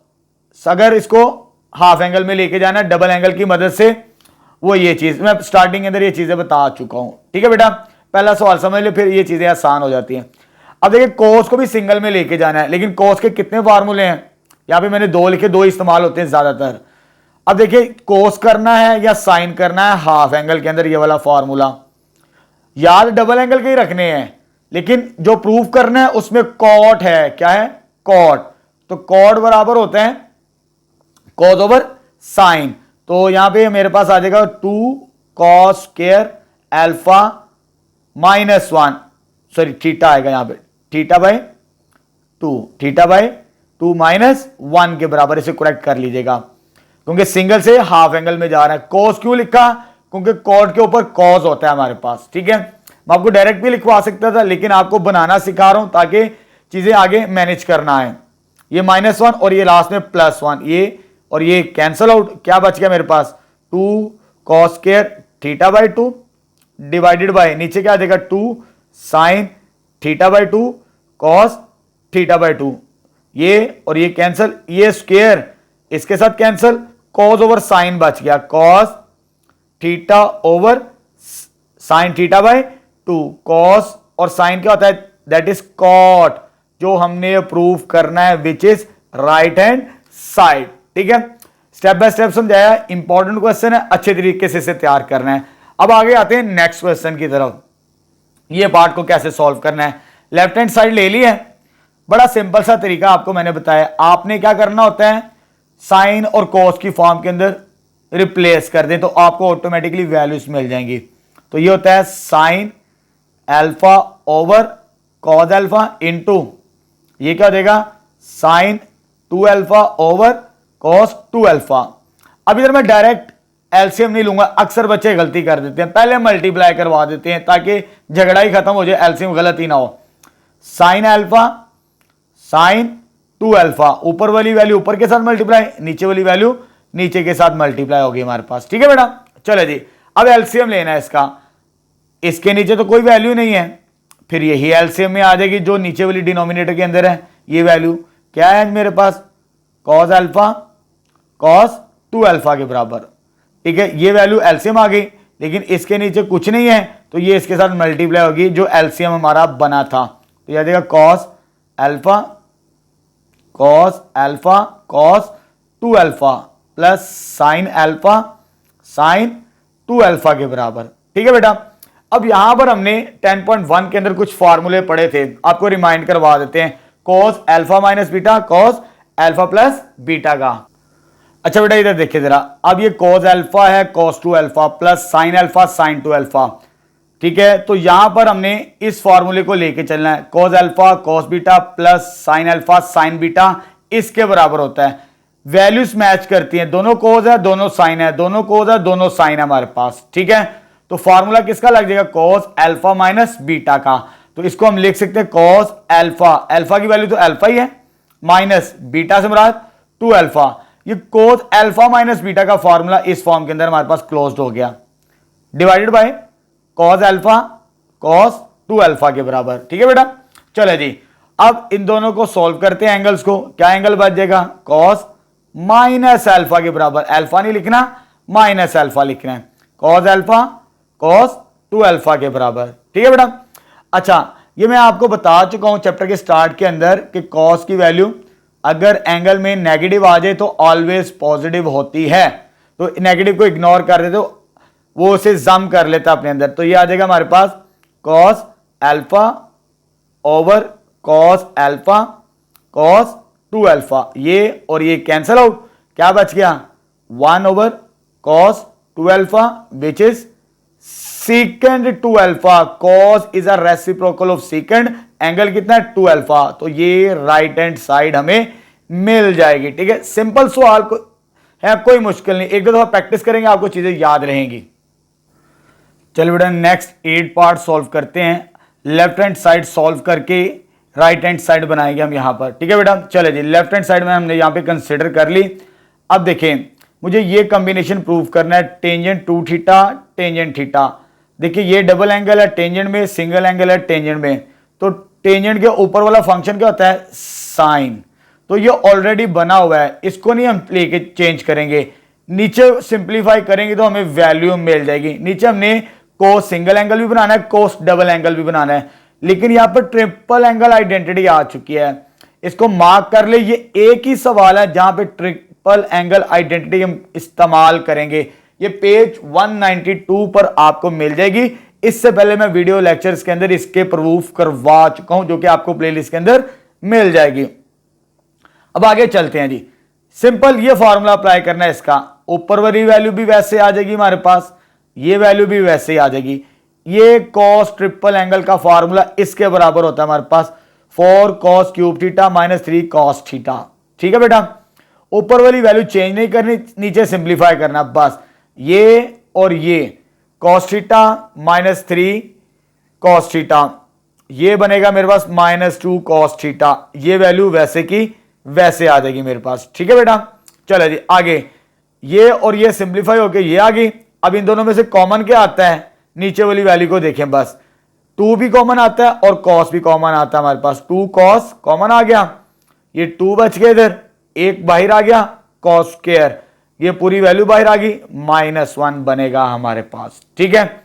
अगर इसको हाफ एंगल में लेके जाना है डबल एंगल की मदद से, वो ये चीज मैं स्टार्टिंग के अंदर ये चीजें बता चुका हूं। ठीक है बेटा, पहला सवाल समझ ले, फिर ये चीजें आसान हो जाती हैं। अब देखिए कोस को भी सिंगल में लेके जाना है, लेकिन कोस के कितने फार्मूले हैं? यहां पे मैंने 2 लिखे, 2 इस्तेमाल होते हैं ज्यादातर। अब देखिए कोस करना है या साइन करना है हाफ एंगल के अंदर, ये वाला फॉर्मूला याद डबल एंगल के ही रखने हैं, लेकिन जो प्रूव करना है उसमें कॉट है। क्या है? कॉट। तो कॉट बराबर होते हैं कॉस ओवर साइन। तो यहां पे मेरे पास आ जाएगा 2 cos square alpha minus 1, sorry theta आएगा यहां पे, theta by 2, theta by 2 minus 1 के बराबर। इसे करेक्ट कर लीजिएगा क्योंकि सिंगल से हाफ एंगल में जा रहा है। कॉस क्यों लिखा? क्योंकि कॉट के ऊपर कॉस होता है हमारे पास। ठीक है, मैं आपको डायरेक्ट भी लिखवा सकता था, लेकिन आपको बनाना सिखा रहा हूं ताकि चीजें आगे मैनेज करना है। ये -1 और ये लास्ट में +1, ये और ये कैंसल आउट। क्या बच गया मेरे पास? 2 cos square theta by 2 divided by नीचे क्या आ जाएगा 2 sine theta by 2 cos theta by 2। ये और ये कैंसल, ये स्क्वायर इसके साथ कैंसल, कॉस ओवर साइन बच गया, cos theta over sine theta by 2। Cos और साइन क्या होता है? दैट इज कॉट, जो हमने प्रूव करना है, विच इज राइट हैंड साइड। ठीक है, स्टेप बाय स्टेप समझाया, इंपॉर्टेंट क्वेश्चन है, अच्छे तरीके से इसे तैयार करना है। अब आगे आते हैं नेक्स्ट क्वेश्चन की तरफ। ये पार्ट को कैसे सॉल्व करना है, लेफ्ट हैंड साइड ले ली है, बड़ा सिंपल सा तरीका आपको मैंने बताया। आपने क्या करना होता है, साइन और कॉस की फॉर्म के अंदर रिप्लेस कर दें तो आपको ऑटोमेटिकली वैल्यूज मिल जाएंगी। तो ये होता है sine alpha over cos alpha into ये क्या हो जाएगा sine 2 alpha over cos 2 alpha. अब इधर मैं डायरेक्ट एलसीएम नहीं लूंगा, अक्सर बच्चे गलती कर देते हैं, पहले मल्टीप्लाई करवा देते हैं ताकि झगड़ा ही खत्म हो जाए, एलसीएम गलत ही ना हो। साइन अल्फा साइन 2 अल्फा, ऊपर वाली वैल्यू ऊपर के साथ मल्टीप्लाई, नीचे वाली वैल्यू नीचे के साथ मल्टीप्लाई होगी हमारे पास। ठीक है बेटा, चलो जी अब एलसीएम लेना है इसका। इसके नीचे तो कोई वैल्यू नहीं है, फिर यही एलसीएम में आ जाएगी जो नीचे वाली डिनोमिनेटर के अंदर है। ये वैल्यू क्या है मेरे पास, कॉस अल्फा कॉस 2 अल्फा के बराबर। ठीक है, ये वैल्यू एलसीएम आ गई, लेकिन इसके नीचे कुछ नहीं है तो ये इसके साथ मल्टीप्लाई होगी जो एलसीएम हमारा बना था। तो यह देगा cos alpha cos 2 alpha plus sine alpha sign 2 alpha के बराबर। ठीक है बेटा, अब यहां पर हमने 10.1 के अंदर कुछ फार्मूले पढ़े थे, आपको रिमाइंड करवा देते हैं। Cos alpha minus beta cos alpha plus beta का। अच्छा बेटा इधर देखिए जरा, अब ये कॉस अल्फा है cos 2 alpha plus sine alpha sign 2 alpha. ठीक है, तो यहां पर हमने इस फॉर्मूले को लेके चलना है, cos alpha cos beta plus sine alpha sine beta इसके बराबर होता है। वैल्यूज मैच करती हैं, दोनों कॉस है दोनों साइन है, दोनों कॉस है दोनों साइन है हमारे पास। ठीक है, तो फॉर्मूला किसका लग जाएगा, कॉस अल्फा माइनस बीटा का। तो इसको हम लिख सकते हैं कॉस अल्फा, अल्फा की वैल्यू तो अल्फा ही है, माइनस बीटा से मुराद 2 अल्फा। ये कॉस अल्फा माइनस बीटा का फॉर्मूला इस फॉर्म के अंदर हमारे पास क्लोज्ड हो गया, divided by cos alpha cos 2 alpha के बराबर। ठीक है बेटा, चलो जी अब इन दोनों को सॉल्व करते हैं एंगल्स को। क्या एंगल बच जाएगा, कॉस माइनस अल्फा के बराबर, अल्फा नहीं लिखना माइनस अल्फा लिखना है, कॉस अल्फा कॉस 2 अल्फा के बराबर। ठीक है बेटा, अच्छा ये मैं आपको बता चुका हूं चैप्टर के स्टार्ट के अंदर कि कॉस की वैल्यू अगर एंगल में नेगेटिव आ जाए तो ऑलवेज पॉजिटिव होती है, तो नेगेटिव को इग्नोर कर देते तो वो उसे जम कर लेता अपने अंदर। तो ये आ जाएगा हमारे पास cos alpha over cos alpha cos 2 alpha, ये और ये कैंसल आउट, क्या बच गया 1 over cos 2 alpha which is secant 2 alpha. Cos is a reciprocal of secant, angle कितना है 2 अल्फा, तो ये राइट हैंड साइड हमें मिल जाएगी। ठीक है, सिंपल सवाल को है, कोई मुश्किल नहीं, एक दो दफा प्रैक्टिस करेंगे आपको चीजें याद रहेंगी। चलिए बेटा नेक्स्ट 8 पार्ट सॉल्व करते हैं, लेफ्ट हैंड साइड सॉल्व करके राइट हैंड साइड बनाएंगे हम यहां पर। ठीक है बेटा, चले जी लेफ्ट हैंड साइड में हमने यहां पे कंसीडर कर ली। अब देखें मुझे ये कॉम्बिनेशन प्रूव करना है, टेंजेंट 2 थीटा टेंजेंट थीटा। देखिए ये डबल एंगल है टेंजेंट में, सिंगल एंगल है टेंजेंट में, तो टेंजेंट के ऊपर वाला फंक्शन क्या होता है साइन, तो ये ऑलरेडी बना हुआ है, इसको नहीं हम लेके चेंज करेंगे, नीचे सिंप्लीफाई करेंगे तो हमें वैल्यू मिल जाएगी। नीचे हमने कोस सिंगल एंगल भी बनाना है, कोस डबल एंगल भी बनाना है, लेकिन यहां पर ट्रिपल एंगल आइडेंटिटी आ चुकी है, इसको मार्क कर ले। ये एक ही सवाल है जहां पे ट्रिपल ट्रिपल एंगल आइडेंटिटी हम इस्तेमाल करेंगे। ये पेज 192 पर आपको मिल जाएगी। इससे पहले मैं वीडियो लेक्चर्स के अंदर इसके प्रूफ करवा चुका हूं, जो कि आपको प्लेलिस्ट के अंदर मिल जाएगी। अब आगे चलते हैं जी। सिंपल ये फॉर्मूला अप्लाई करना है इसका। ऊपर वाली वैल्यू भी वैसे आ जाएगी हमारे पास, ये वैल्यू भी वैसे ही आ जाएगी। ये कॉस ट्रिपल एंगल का फॉर्मूला इसके बराबर होता है हमारे पास 4 cos cube theta minus 3 cos theta. ठीक है बेटा, ऊपर वाली वैल्यू चेंज नहीं करनी, नीचे सिंप्लीफाई करना बस। ये और ये cos theta minus 3 cos theta, ये बनेगा मेरे पास माइनस 2 cos थीटा। ये वैल्यू वैसे की वैसे आ जाएगी मेरे पास। ठीक है बेटा, चलो जी आगे। ये और ये सिंप्लीफाई होके ये आ गई। अब इन दोनों में से कॉमन क्या आता है, नीचे वाली वैल्यू को देखें बस। 2 भी कॉमन आता है और cos भी कॉमन आता है हमारे पास। 2 cos कॉमन आ गया, ये 2 बच गया, इधर 1 बाहर आ गया cos स्क्वायर, ये पूरी वैल्यू बाहर आ गई, -1 बनेगा हमारे पास। ठीक है,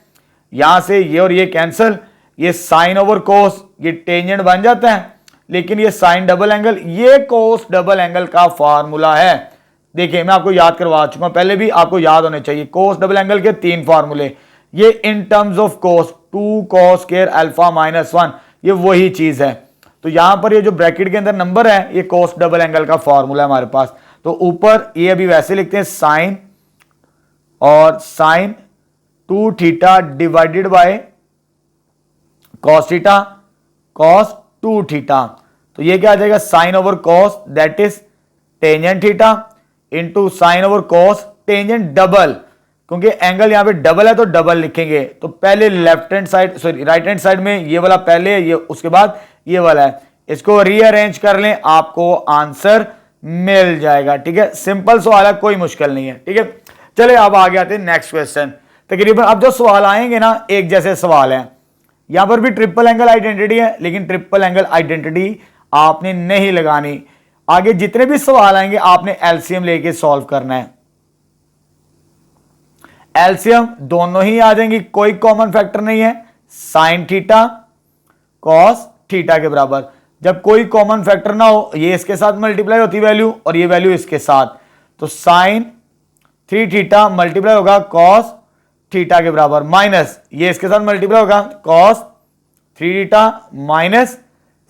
यहां से ये और ये कैंसिल, ये साइन ओवर कोस, ये टेंजेंट बन जाता है। लेकिन ये साइन डबल एंगल, ये कोस डबल एंगल का फॉर्मूला है। देखिए मैं आपको याद करवा चुका हूं, पहले भी आपको याद होने चाहिए। कोस डबल एंगल के 3 फॉर्मूले, ये इन terms of cos 2 cos square alpha -1, ये वही चीज है। तो यहां पर ये जो ब्रैकेट के अंदर नंबर है, ये कोस डबल एंगल का फॉर्मूला है हमारे पास। तो ऊपर ये अभी वैसे लिखते हैं साइन और sine 2 theta divided by cos theta cos 2 theta. तो ये क्या आ जाएगा, sine over cos that is tangent theta into sine over cos tangent double, क्योंकि एंगल यहां पे डबल है तो डबल लिखेंगे। तो पहले left hand side sorry right hand side में ये वाला पहले है, ये उसके बाद ये वाला है, इसको रीअरेंज कर लें, आपको आंसर मिल जाएगा। ठीक है, सिंपल सवाल है, कोई मुश्किल नहीं है। ठीक है, चले अब आगे आते हैं नेक्स्ट क्वेश्चन। तकरीबन अब जो सवाल आएंगे ना एक जैसे सवाल है। यहां पर भी ट्रिपल एंगल आइडेंटिटी है, लेकिन ट्रिपल एंगल आइडेंटिटी आपने नहीं लगानी। आगे जितने भी सवाल आएंगे आपने एलसीएम लेके सॉल्व करना है। एलसीएम दोनों ही आ जाएंगी, कोई कॉमन फैक्टर नहीं है। साइन थीटा कॉस थीटा के बराबर, जब कोई कॉमन फैक्टर ना हो, ये इसके साथ मल्टीप्लाई होती वैल्यू और ये वैल्यू इसके साथ, तो साइन 3 थीटा मल्टीप्लाई होगा कॉस थीटा के बराबर, माइनस ये इसके साथ मल्टीप्लाई होगा cos 3 theta minus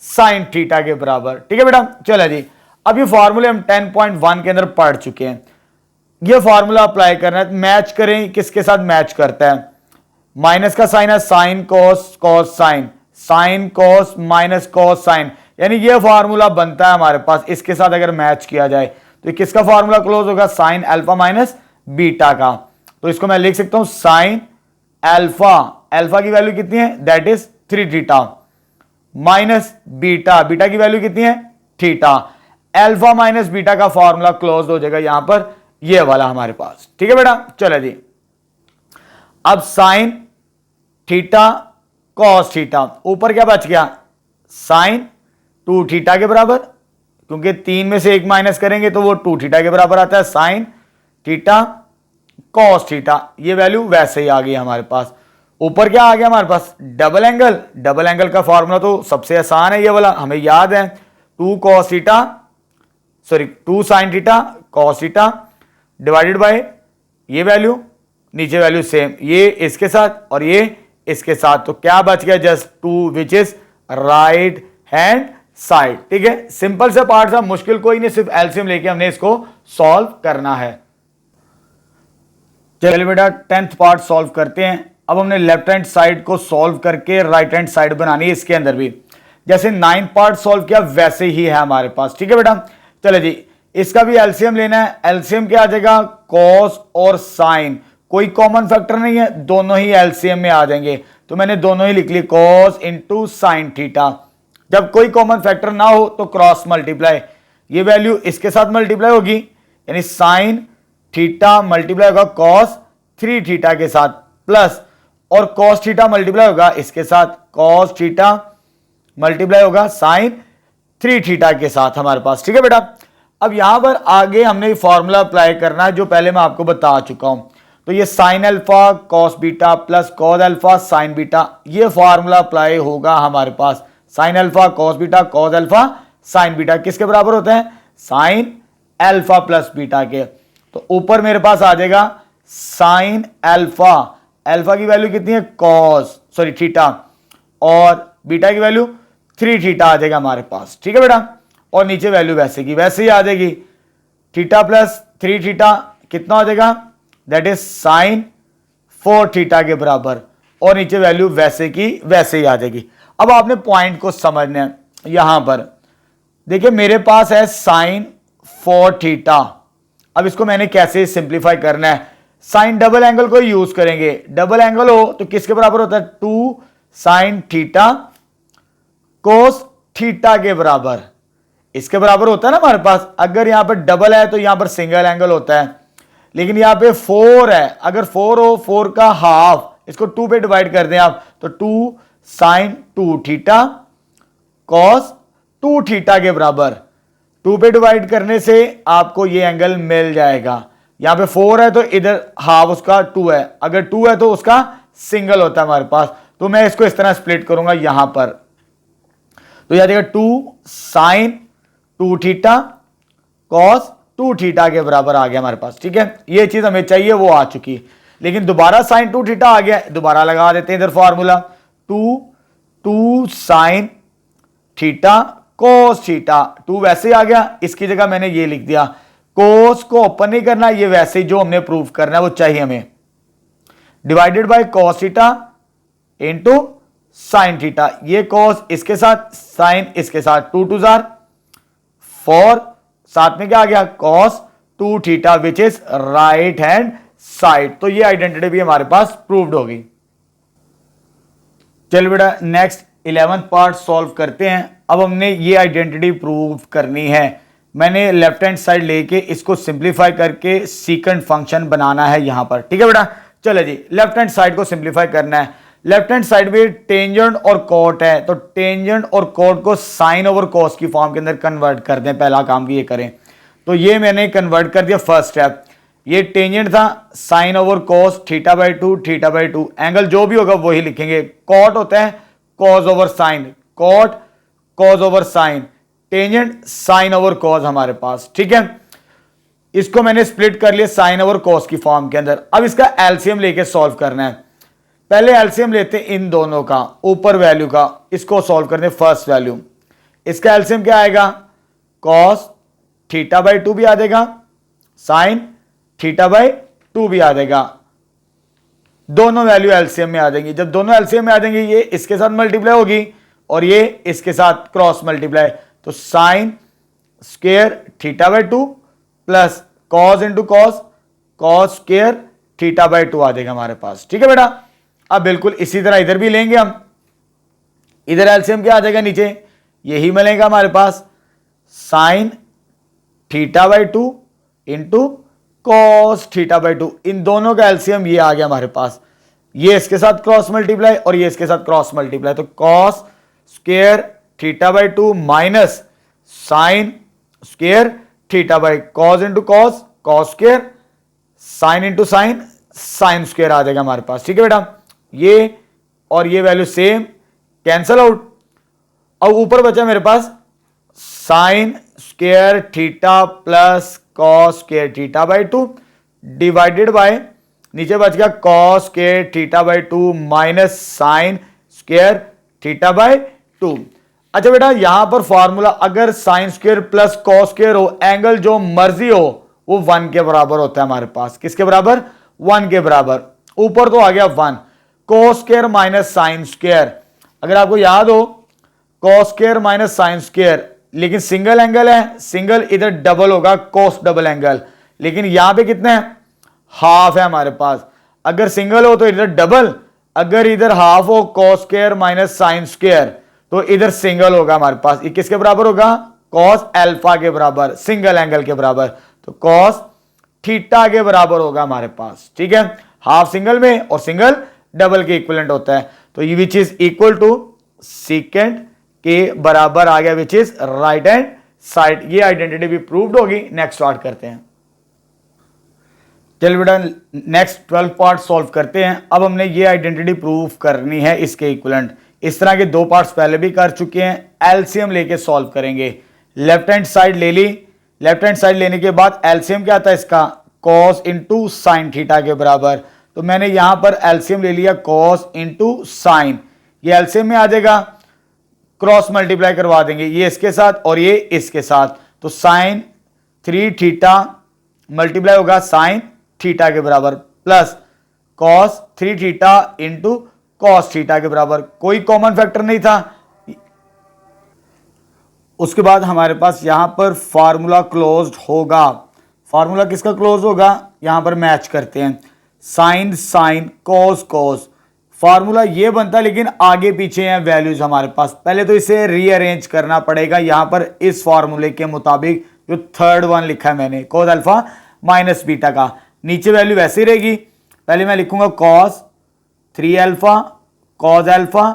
sine theta के बराबर। ठीक है बेटा, चलो जी। अब ये फॉर्मूले हम 10.1 के अंदर पढ़ चुके हैं। ये फॉर्मूला अप्लाई करना है, मैच करें, किसके साथ मैच करता है। माइनस का साइन है sign cos cos sine, sine cos minus cos sine, यानी ये फॉर्मूला बनता है हमारे पास। इसके साथ अगर मैच किया जाए तो किसका फॉर्मूला क्लोज होगा, साइन अल्फा माइनस बीटा का। तो इसको मैं लिख सकता हूं साइन अल्फा, अल्फा की वैल्यू कितनी है that is 3 theta minus beta, beta की वैल्यू कितनी है थीटा। अल्फा माइनस बीटा का फॉर्मूला क्लोज हो जाएगा यहां पर, ये वाला हमारे पास। ठीक है बेटा, चलो जी। अब साइन थीटा कॉस थीटा, ऊपर क्या बच गया, साइन 2 थीटा के बराबर, क्योंकि 3 में से 1 माइनस करेंगे तो वो 2 थीटा के बराबर आता है। साइन थीटा कॉस थीटा, ये वैल्यू वैसे ही आ गई हमारे पास। ऊपर क्या आ गया हमारे पास, डबल एंगल। डबल एंगल का फॉर्मूला तो सबसे आसान है, ये वाला हमें याद है, 2 cos theta sorry 2 sin theta cos theta divided bye ये वैल्यू, नीचे वैल्यू सेम, ये इसके साथ और ये इसके साथ, तो क्या बच गया, just 2 which is right hand side. ठीक है, सिंपल से पार्ट था, मुश्किल कोई नहीं, सिर्फ एलसीएम लेके हमने इसको सॉल्व करना है। चलिए बेटा 10th पार्ट सॉल्व करते हैं। अब हमने लेफ्ट हैंड साइड को सॉल्व करके राइट हैंड साइड बनानी है। इसके अंदर भी जैसे 9th पार्ट सॉल्व किया वैसे ही है हमारे पास। ठीक है बेटा, चले जी, इसका भी एलसीएम लेना है। एलसीएम क्या आ जाएगा, कॉस और साइन, कोई कॉमन फैक्टर नहीं है, दोनों ही एलसीएम में आ जाएंगे। तो मैंने दोनों ही लिख ली, कॉस इंटू साइन थीटा। जब कोई कॉमन फैक्टर ना हो तो क्रॉस मल्टीप्लाई, ये वैल्यू इसके साथ मल्टीप्लाई होगी, यानी साइन थीटा मल्टीप्लाई होगा कॉस 3 थीटा के साथ, प्लस और कॉस थीटा मल्टीप्लाई होगा इसके साथ, कॉस थीटा मल्टीप्लाई होगा साइन 3 थीटा के साथ हमारे पास। ठीक है बेटा, अब यहां पर आगे हमने फॉर्मूला अप्लाई करना है जो पहले मैं आपको बता चुका हूं। तो ये sine alpha cos beta plus cos alpha sine beta, ये फॉर्मूला अप्लाई होगा हमारे पास। Sine alpha cos beta cos alpha sine beta किसके बराबर होते हैं, साइन अल्फा प्लस बीटा के। तो ऊपर मेरे पास आ जाएगा साइन अल्फा, अल्फा की वैल्यू कितनी है थीटा, और बीटा की वैल्यू 3 थीटा आ जाएगा हमारे पास, ठीक है बेटा। और नीचे वैल्यू वैसे की वैसे ही आ जाएगी, थीटा प्लस 3 थीटा कितना हो जाएगा, दैट इज साइन 4 थीटा के बराबर, और नीचे वैल्यू वैसे की वैसे ही आ जाएगी। अब आपने पॉइंट को समझना है, यहां पर देखिए मेरे पास है साइन 4 थीटा। अब इसको मैंने कैसे सिंप्लीफाई करना है, साइन डबल एंगल को यूज करेंगे। डबल एंगल हो तो किसके बराबर होता है, 2 साइन थीटा कोस थीटा के बराबर, इसके बराबर होता है ना हमारे पास। अगर यहां पर डबल है तो यहां पर सिंगल एंगल होता है, लेकिन यहां पे 4 है, अगर 4 हो 4 का हाफ, इसको 2 पे डिवाइड कर दें आप, तो 2 साइन 2 थीटा कॉस 2 थीटा के बराबर। 2 पे डिवाइड करने से आपको ये एंगल मिल जाएगा। यहां पे 4 है तो इधर हाफ उसका 2 है, अगर 2 है तो उसका सिंगल होता है हमारे पास। तो मैं इसको इस तरह स्प्लिट करूंगा यहां पर, तो यह देगा 2 साइन 2 थीटा कॉस 2 थीटा के बराबर आ गया हमारे पास, ठीक है। ये चीज हमें चाहिए वो आ चुकी, लेकिन दोबारा साइन 2 थीटा आ गया, दोबारा लगा देते हैं इधर formula, 2 sine theta cos theta, 2 वैसे ही आ गया, इसकी जगह मैंने ये लिख दिया। कोस को ओपन नहीं करना, ये वैसे ही जो हमने प्रूव करना है वो चाहिए हमें, divided by cos theta into sine theta. ये कॉस इसके साथ, साइन इसके साथ, 2 2 जार 4, साथ में क्या आ गया cos 2 theta which is right hand side. तो ये आइडेंटिटी भी हमारे पास प्रूव्ड होगी। चल बेटा नेक्स्ट 11th पार्ट सॉल्व करते हैं। अब हमने ये आइडेंटिटी प्रूव करनी है, मैंने लेफ्ट हैंड साइड लेके इसको सिंप्लीफाई करके सीकेंड फंक्शन बनाना है यहां पर, ठीक है बेटा। चलो जी लेफ्ट हैंड साइड को सिंप्लीफाई करना है। लेफ्ट हैंड साइड में टेंजेंट और कोट है, तो टेंजेंट और कोट को साइन ओवर कॉस की फॉर्म के अंदर कन्वर्ट कर दें, पहला काम ये करें। तो ये मैंने कन्वर्ट कर दिया फर्स्ट स्टेप। ये टेंजेंट था sine over cos theta by 2 theta by 2, angle जो भी होगा वही लिखेंगे। कोट होता है cos over sine, cot cos over sine, tangent sine over cos हमारे पास, ठीक है। इसको मैंने स्प्लिट कर लिया साइन ओवर कॉस की फॉर्म के अंदर। अब इसका एलसीएम लेके सॉल्व करना है। पहले एलसीएम लेते हैं इन दोनों का, ऊपर वैल्यू का, इसको सॉल्व करते हैं फर्स्ट वैल्यू। इसका एलसीएम क्या आएगा, कॉस थीटा बाई 2 भी आ जाएगा, साइन थीटा बाई 2 भी आ जाएगा, दोनों वैल्यू एलसीएम में आ जाएंगी। जब दोनों एलसीएम में आ जाएंगी, ये इसके साथ मल्टीप्लाई होगी और ये इसके साथ क्रॉस मल्टीप्लाई, तो sine square theta by 2 plus cos into cos, cos square theta by 2 आ जाएगा हमारे पास, ठीक है बेटा। अब बिल्कुल इसी तरह इधर भी लेंगे हम, इधर एलसीएम क्या आ जाएगा नीचे, यही मिलेगा हमारे पास, sine theta by 2 into cos theta by 2, इन दोनों का एलसीएम ये आ गया हमारे पास। ये इसके साथ क्रॉस मल्टीप्लाई और ये इसके साथ क्रॉस मल्टीप्लाई, तो cos square theta by 2 minus sine square theta by cos into cos, cos square, sine into sine, sine square आ जाएगा हमारे पास, ठीक है बेटा। ये और ये वैल्यू सेम कैंसल आउट। अब ऊपर बचा मेरे पास sine square theta plus cos square theta by 2 divided by, नीचे बच गया cos square theta by 2 minus sine square theta by 2। अच्छा बेटा यहां पर फॉर्मूला, अगर sine square plus cos square हो, एंगल जो मर्जी हो वो 1 के बराबर होता है हमारे पास। किसके बराबर, 1 के बराबर। ऊपर तो आ गया 1, cos square minus sine square, अगर आपको याद हो cos square minus sine square, लेकिन सिंगल एंगल है, सिंगल इधर डबल होगा कॉस डबल एंगल, लेकिन यहां पे कितना है, हाफ है हमारे पास। अगर सिंगल हो तो इधर डबल, अगर इधर हाफ हो cos square minus sine square, तो इधर सिंगल होगा हमारे पास। ये किसके बराबर होगा, कॉस अल्फा के बराबर, सिंगल एंगल के बराबर, तो कॉस थीटा के बराबर होगा हमारे पास, ठीक है। हाफ सिंगल में और सिंगल डबल के इक्विवेलेंट होता है, तो ये which is equal to secant के बराबर आ गया, which is right hand side. ये आइडेंटिटी भी प्रूव्ड होगी। नेक्स्ट स्टार्ट करते हैं। चल बेटा नेक्स्ट 12 पार्ट सॉल्व करते हैं। अब हमने ये आइडेंटिटी प्रूव करनी है इसके इक्विवेलेंट। इस तरह के 2 पार्ट्स पहले भी कर चुके हैं, एलसीएम लेके सॉल्व करेंगे। लेफ्ट हैंड साइड ले ली, लेफ्ट हैंड साइड लेने के बाद एलसीएम क्या आता है इसका, कॉस इंटू साइन थीटा के बराबर। तो मैंने यहां पर एलसीएम ले लिया कॉस इंटू साइन, ये एलसीएम में आ जाएगा, क्रॉस मल्टीप्लाई करवा देंगे ये इसके साथ और ये इसके साथ, तो साइन 3 थीटा मल्टीप्लाई होगा साइन थीटा के बराबर plus cos 3 theta into cos theta के बराबर। कोई कॉमन फैक्टर नहीं था। उसके बाद हमारे पास यहां पर फार्मूला क्लोज्ड होगा। फार्मूला किसका क्लोज होगा, यहां पर मैच करते हैं, sine sine cos cos. Formula ये बनता है लेकिन आगे पीछे हैं वैल्यूज हमारे पास, पहले तो इसे रीअरेंज करना पड़ेगा। यहां पर इस फार्मूले के मुताबिक जो थर्ड वन लिखा है मैंने, कॉस अल्फा माइनस बीटा का, नीचे वैल्यू वैसे ही रहेगी। पहले मैं लिखूंगा cos 3 alpha cos alpha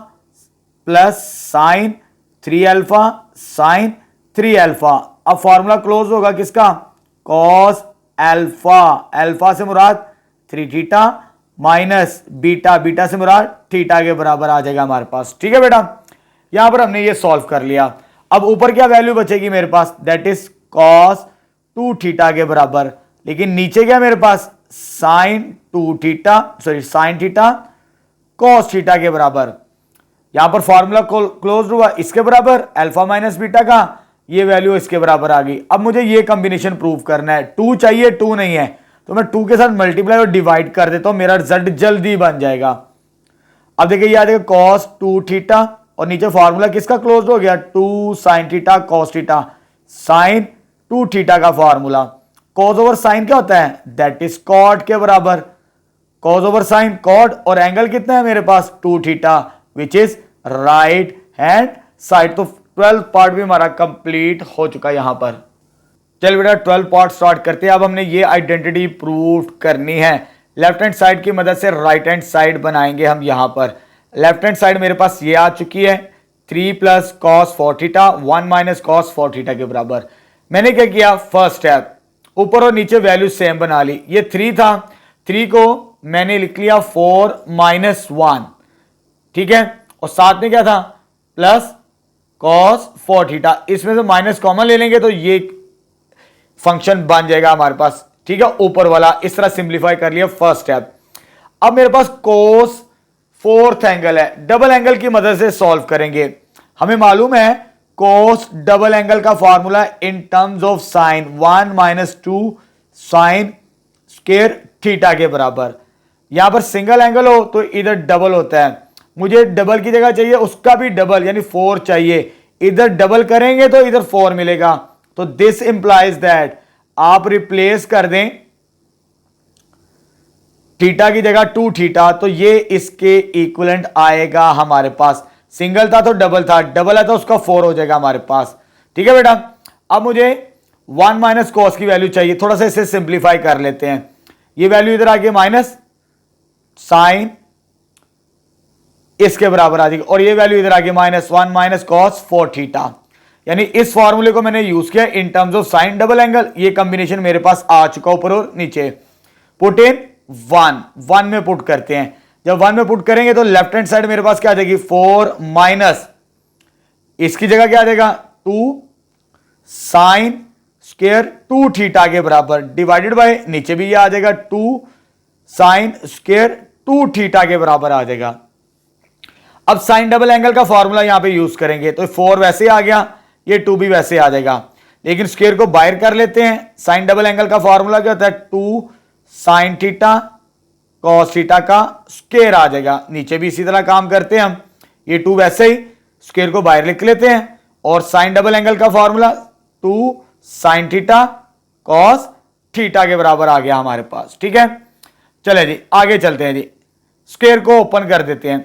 plus sign 3 alpha sign 3 alpha. अब फॉर्मूला क्लोज होगा किसका, कॉस अल्फा, अल्फा से मुराद 3 थीटा माइनस बीटा, बीटा से मुराद थीटा के बराबर आ जाएगा हमारे पास। ठीक है बेटा, यहां पर हमने ये सॉल्व कर लिया। अब ऊपर क्या वैल्यू बचेगी मेरे पास, दैट इज कॉस 2 थीटा के बराबर, लेकिन नीचे क्या मेरे पास sine 2 theta sorry sine theta cos theta के बराबर। यहां पर फॉर्मूला क्लोज हुआ इसके बराबर अल्फा माइनस बीटा का, ये वैल्यू इसके बराबर आ गई। अब मुझे ये कॉम्बिनेशन प्रूव करना है, 2 चाहिए 2 नहीं है, तो मैं 2 के साथ मल्टीप्लाई और डिवाइड कर देता हूं, मेरा रिजल्ट जल्दी बन जाएगा। अब देखिए ये आ जाएगा कॉस 2 थीटा और नीचे फॉर्मूला किसका क्लोज हो गया, 2 sine theta cos theta, sine 2 theta का फॉर्मूला। कॉस ओवर साइन क्या होता है, दैट इज कॉट के बराबर, कॉस ओवर साइन कॉट, और एंगल कितना है मेरे पास 2 theta which is right hand side. तो 12 पार्ट भी हमारा कंप्लीट हो चुका है यहां पर। चल बेटा 12 पार्ट स्टार्ट करते हैं। अब हमने ये आइडेंटिटी प्रूव करनी है। लेफ्ट हैंड साइड की मदद से राइट हैंड साइड बनाएंगे हम। यहां पर लेफ्ट हैंड साइड मेरे पास ये आ चुकी है 3 plus cos 4 theta 1 minus cos 4 theta के बराबर। मैंने क्या किया, फर्स्ट स्टेप ऊपर और नीचे वैल्यू सेम बना ली। ये 3 था, 3 को मैंने लिख लिया 4 माइनस 1, ठीक है, और साथ में क्या था प्लस कॉस 4 थीटा, इसमें से माइनस कॉमन ले लेंगे तो ये फंक्शन बन जाएगा हमारे पास। ठीक है, ऊपर वाला इस तरह सिंप्लीफाई कर लिया फर्स्ट स्टेप। अब मेरे पास कोस फोर्थ एंगल है, डबल एंगल की मदद से सॉल्व करेंगे। हमें मालूम है कोस डबल एंगल का formula in terms of sign 1 minus 2 sine square theta के बराबर। यहां पर सिंगल एंगल हो तो इधर डबल होता है, मुझे डबल की जगह चाहिए उसका भी डबल यानी 4 चाहिए, इधर डबल करेंगे तो इधर 4 मिलेगा। तो दिस इंप्लाइज दैट आप रिप्लेस कर दें थीटा की जगह 2 थीटा, तो ये इसके इक्विवेलेंट आएगा हमारे पास। सिंगल था तो डबल था, डबल है तो उसका 4 हो जाएगा हमारे पास। ठीक है बेटा, अब मुझे 1 माइनस कॉस की वैल्यू चाहिए, थोड़ा सा इसे सिंप्लीफाई कर लेते हैं। ये वैल्यू इधर आ गई माइनस साइन इसके बराबर आ जाएगी, और ये वैल्यू इधर आ गई माइनस 1 माइनस कॉस 4 थीटा। यानी इस फॉर्मूले को मैंने यूज किया इन terms of sign double angle. ये कॉम्बिनेशन मेरे पास आ चुका ऊपर और नीचे। पुट इन 1 में पुट करते हैं। जब 1 में पुट करेंगे तो लेफ्ट हैंड साइड मेरे पास क्या आ जाएगी 4 माइनस इसकी जगह क्या आ जाएगा 2 साइन स्क्वायर 2 थीटा के बराबर डिवाइडेड बाय नीचे भी ये आ जाएगा 2 साइन स्क्वायर 2 थीटा के बराबर आ जाएगा। अब साइन डबल एंगल का फॉर्मूला यहां पे यूज करेंगे तो 4 वैसे आ गया, ये 2 भी वैसे आ जाएगा, लेकिन स्क्वायर को बाहर कर लेते हैं। साइन डबल एंगल का फॉर्मूला क्या होता है 2 साइन थीटा कॉस थीटा का स्क्वायर आ जाएगा। नीचे भी इसी तरह काम करते हैं हम, ये 2 वैसे ही स्क्वायर को बाहर लिख लेते हैं, और साइन डबल एंगल का formula 2 sine theta cos theta के बराबर आ गया हमारे पास। ठीक है, चले जी आगे चलते हैं जी। स्क्वायर को ओपन कर देते हैं।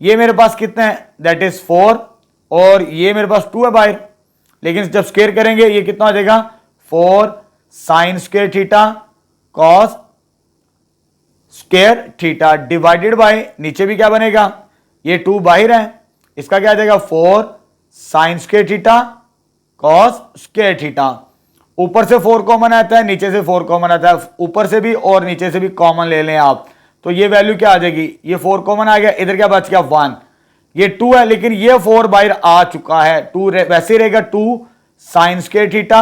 ये मेरे पास कितना है दैट इज 4, और ये मेरे पास 2 है बाहर, लेकिन जब स्क्वायर करेंगे ये कितना आ जाएगा 4 sign square theta cos square theta divided by नीचे भी क्या बनेगा ये 2 बाहर है, इसका क्या आ जाएगा 4 sign square theta cos square theta. ऊपर से 4 कॉमन आता है, नीचे से 4 कॉमन आता है, ऊपर से भी और नीचे से भी कॉमन ले लें आप, तो ये वैल्यू क्या आ जाएगी, ये 4 कॉमन आ गया, इधर क्या बच गया 1, ये 2 है लेकिन ये 4 बाहर आ चुका है, 2 वैसे ही रहेगा 2 sine square theta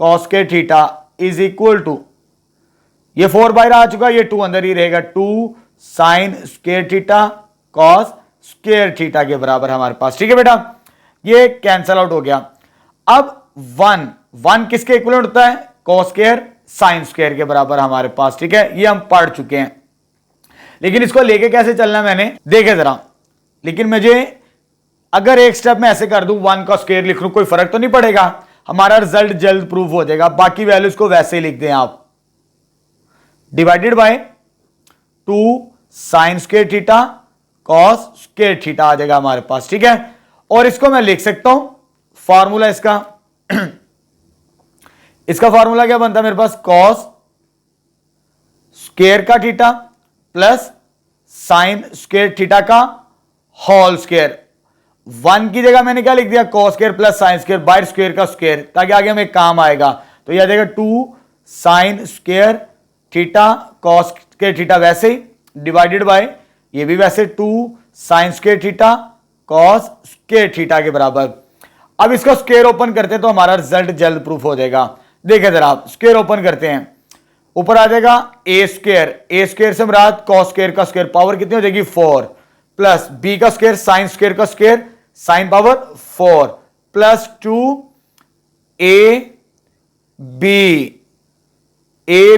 cos square theta is equal to, ये 4 बाहर आ चुका, ये 2 अंदर ही रहेगा, 2 sine square theta cos square theta के बराबर हमारे पास। ठीक है बेटा, ये कैंसल आउट हो गया। अब 1 किसके इक्विवेलेंट होता है? कॉस स्क्वायर साइन स्क्वायर के बराबर हमारे पास। ठीक है, ये हम पढ़ चुके हैं, लेकिन इसको लेके कैसे चलना है मैंने देखे जरा। लेकिन मुझे अगर एक स्टेप में ऐसे कर दूं 1 का स्क्वायर लिख लूं, कोई फर्क तो नहीं पड़ेगा, हमारा रिजल्ट जल्द प्रूफ हो जाएगा। बाकी वैल्यूज को वैसे ही लिख दें आप, divided by 2 sine square theta cos square theta आ जाएगा हमारे पास। ठीक है, और इसको मैं लिख सकता हूं फॉर्मूला इसका इसका फॉर्मूला क्या बनता है मेरे पास? कॉस स्क्वायर का theta plus sine square theta का होल स्क्वायर। 1 की जगह मैंने क्या लिख दिया? Cos square plus sine square by square का स्क्वायर, ताकि आगे हमें काम आएगा। तो यह आ जाएगा 2 sine square theta cos square theta, वैसे ही डिवाइडेड बाय ये भी वैसे 2 sine square theta cos square theta के बराबर। अब इसको स्क्वायर ओपन करते हैं तो हमारा रिजल्ट जल्द प्रूफ हो जाएगा। देखिए जरा आप, स्क्वायर ओपन करते हैं, ऊपर आ जाएगा ए स्क्वायर से मुराद कॉस स्क्वायर का स्क्वायर, पावर कितनी हो जाएगी? 4, प्लस बी का स्क्वायर साइन स्क्वायर का square sine power 4, plus 2 a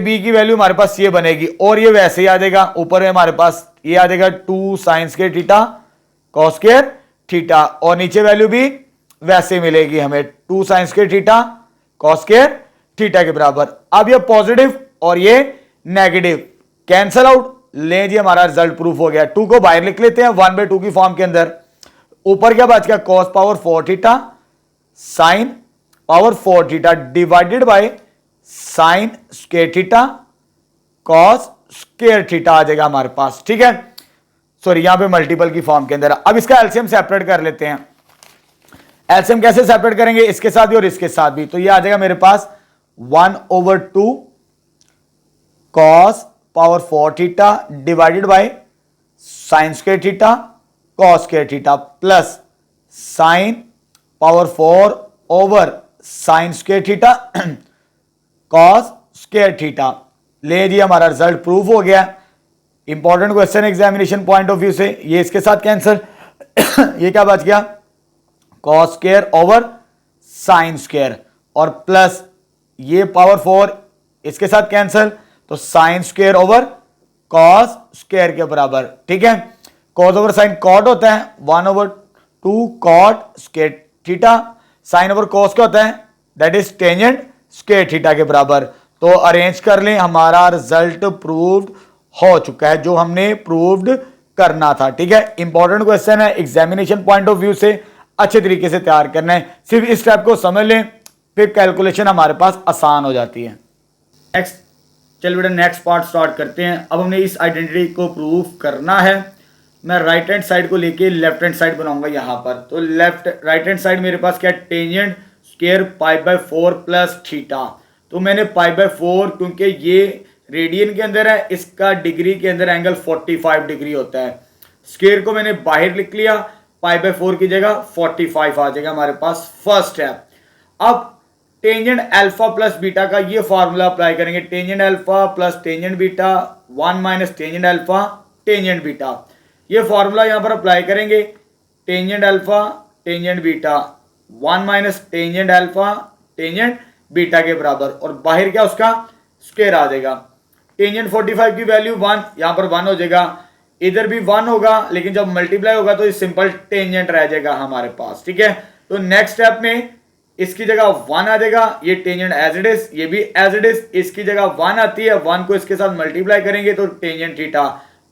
b की वैल्यू हमारे पास ये बनेगी, और ये वैसे ही आ जाएगा, ऊपर है हमारे पास ये आ जाएगा 2 sine square theta cos square theta, और नीचे वैल्यू भी वैसे मिलेगी हमें 2 sine square theta cos square theta के बराबर। अब ये पॉजिटिव और ये नेगेटिव कैंसल आउट, ले जी हमारा रिजल्ट प्रूफ हो गया। 2 को बाहर लिख लेते हैं 1/2 की फॉर्म के अंदर, ऊपर क्या बच गया? Cos power 4 theta sine power 4 theta divided by sine square theta cos square theta आ जाएगा हमारे पास। ठीक है, सॉरी यहां पे मल्टीपल की फॉर्म के अंदर। अब इसका एलसीएम सेपरेट कर लेते हैं। एलसीएम कैसे सेपरेट करेंगे? इसके साथ भी और इसके साथ भी। तो ये आ जाएगा मेरे पास 1/2 cos power 4 theta divided by sine square theta cos square theta plus sign power 4 over sign square theta cos square theta. ले जी हमारा रिजल्ट प्रूफ हो गया। Important question examination point of view से। ये इसके साथ कैंसिल ये क्या बच गया? Cos square over sine square, और प्लस ये पावर 4 इसके साथ कैंसिल, तो sine square over cos square के बराबर। ठीक है, कॉस ओवर साइन कॉट होता है, 1/2 cot square theta, sine over cos क्या होता है? That is tangent square theta के बराबर। तो अरेंज कर लें, हमारा रिजल्ट प्रूव्ड हो चुका है जो हमने प्रूव्ड करना था। ठीक है, इंपॉर्टेंट क्वेश्चन है, एग्जामिनेशन पॉइंट ऑफ व्यू से अच्छे तरीके से तैयार करना है। सिर्फ इस स्टेप को समझ लें, फिर कैलकुलेशन हमारे पास आसान हो जाती है। नेक्स्ट, चल बेटा नेक्स्ट पार्ट स्टार्ट करते हैं। अब हमने इस आइडेंटिटी को प्रूफ करना है। मैं राइट हैंड साइड को लेके लेफ्ट हैंड साइड बनाऊंगा यहाँ पर। तो राइट हैंड साइड मेरे पास क्या है? Tangent square π/4 plus theta. तो मैंने π/4 क्योंकि ये रेडियन के अंदर है, इसका डिग्री के अंदर एंगल 45 डिग्री होता है। स्क्वायर को मैंने बाहर लिख लिया, π/4 की जगह 45 आ जाएगा हमारे पास। फर्स्ट है। अब टेंजेंट अल्फा प्लस बीटा का ये फॉर्मूला अप्लाई करेंगे। Tangent alpha plus tangent beta 1 minus tangent alpha tangent beta, ये फॉर्मूला यहां पर अप्लाई करेंगे। Tangent alpha tangent beta 1 minus tangent alpha tangent beta के बराबर, और बाहर क्या उसका स्क्वायर आ जाएगा। टेंजेंट 45 की वैल्यू 1, यहां पर 1 हो जाएगा, इधर भी 1 होगा, लेकिन जब मल्टीप्लाई होगा तो सिंपल टेंजेंट रह जाएगा हमारे पास। ठीक है, तो नेक्स्ट स्टेप में इसकी जगह 1 आ जाएगा, ये टेंजेंट एज इट इज, ये भी एज इट इज, इसकी जगह 1 आती है, 1 को इसके साथ मल्टीप्लाई करेंगे तो टेंजेंट थीटा,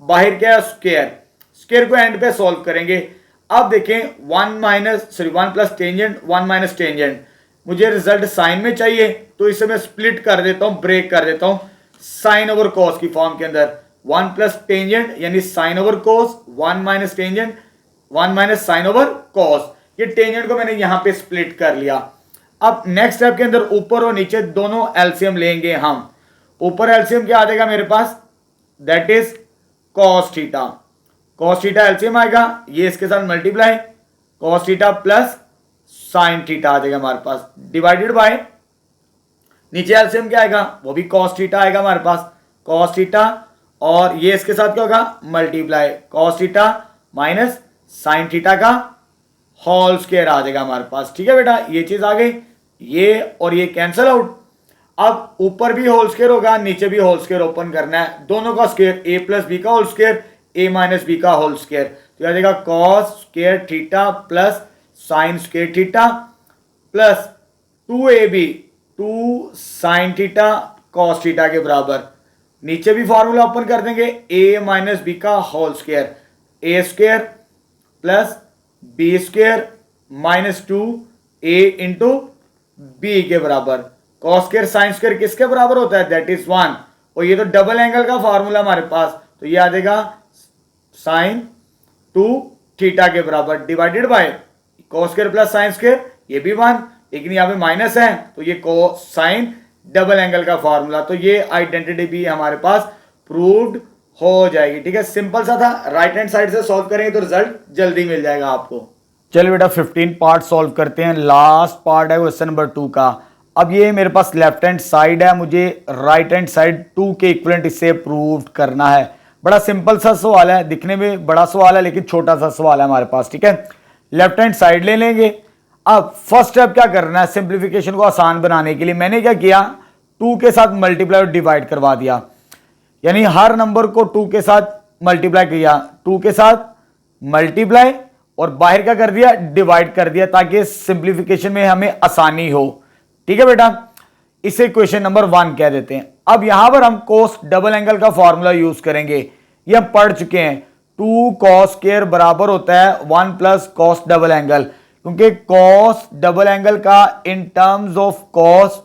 बाहर क्या है स्क्वायर, स्क्वायर को एंड पे सॉल्व करेंगे। अब देखें 1 प्लस टेंजेंट 1 माइनस टेंजेंट, मुझे रिजल्ट साइन में चाहिए तो इसे मैं स्प्लिट कर देता हूं, ब्रेक कर देता हूं साइन ओवर कॉस की फॉर्म के अंदर। 1 प्लस टेंजेंट यानी sine over cos, 1 minus tangent 1 minus sine over cos. ये टेंजेंट को मैंने यहां पे स्प्लिट कर लिया। अब नेक्स्ट स्टेप के अंदर ऊपर और नीचे दोनों एलसीएम लेंगे हम। ऊपर एलसीएम क्या आ जाएगा मेरे पास? That is cos theta. Cos theta LCM आएगा, ये इसके साथ multiply, cos theta plus sine theta आ जाएगा हमारे पास, डिवाइडेड बाय नीचे एलसीएम क्या आएगा, वो भी कॉस थीटा आएगा हमारे पास, कॉस थीटा, और ये इसके साथ क्या होगा, multiply cos theta minus sine theta का होल स्क्वायर आ जाएगा हमारे पास। ठीक है बेटा, ये चीज आ गई, ये और ये कैंसल आउट। अब ऊपर भी होल स्क्वायर होगा, नीचे भी होल स्क्वायर ओपन करना है, दोनों का स्क्वायर, ए प्लस बी का whole square, A minus B का होल स्क्वायर, तो आ जाएगा cos square theta plus sine square theta plus 2ab 2 sine theta cos theta के बराबर। नीचे भी फॉर्मूला ओपन कर देंगे, ए माइनस बी का whole square, A square plus B square minus 2a into B के बराबर। कॉस स्क्वायर साइन स्क्वायर किसके बराबर होता है, दैट इज 1, और ये तो डबल एंगल का फॉर्मूला हमारे पास, तो ये आ जाएगा साइन 2 थीटा के बराबर divided by cos square plus sine square, ये भी 1, लेकिन यहाँ पे माइनस है तो ये कोस साइन डबल एंगल का फॉर्मूला, तो ये आइडेंटिटी भी हमारे पास प्रूव्ड हो जाएगी। ठीक है, सिंपल सा था, राइट हैंड साइड से सॉल्व करेंगे तो रिजल्ट जल्दी मिल जाएगा आपको। चलिए बेटा 15 पार्ट सॉल्व करते हैं, लास्ट पार्ट है क्वेश्चन नंबर 2 का। अब ये मेरे पास लेफ्ट हैंड साइड है, मुझे राइट हैंड साइड 2 के इक्विवेलेंट इससे प्रूव करना है। बड़ा सिंपल सा सवाल है, दिखने में बड़ा सवाल है लेकिन छोटा सा सवाल है हमारे पास। ठीक है, लेफ्ट हैंड साइड ले लेंगे। अब फर्स्ट स्टेप क्या करना है, सिंप्लीफिकेशन को आसान बनाने के लिए मैंने क्या किया, 2 के साथ मल्टीप्लाई और डिवाइड करवा दिया, यानी हर नंबर को 2 के साथ मल्टीप्लाई किया, 2 के साथ मल्टीप्लाई और बाहर क्या कर दिया, डिवाइड कर दिया, ताकि सिंप्लीफिकेशन में हमें आसानी हो। ठीक है बेटा, इसे क्वेश्चन नंबर 1 कह देते हैं। अब यहां पर हम कोस डबल एंगल का फॉर्मूला यूज करेंगे, ये हम पढ़ चुके हैं, 2 कॉस स्क्वायर बराबर होता है 1 प्लस कॉस डबल एंगल, क्योंकि कॉस डबल एंगल का इन terms of cos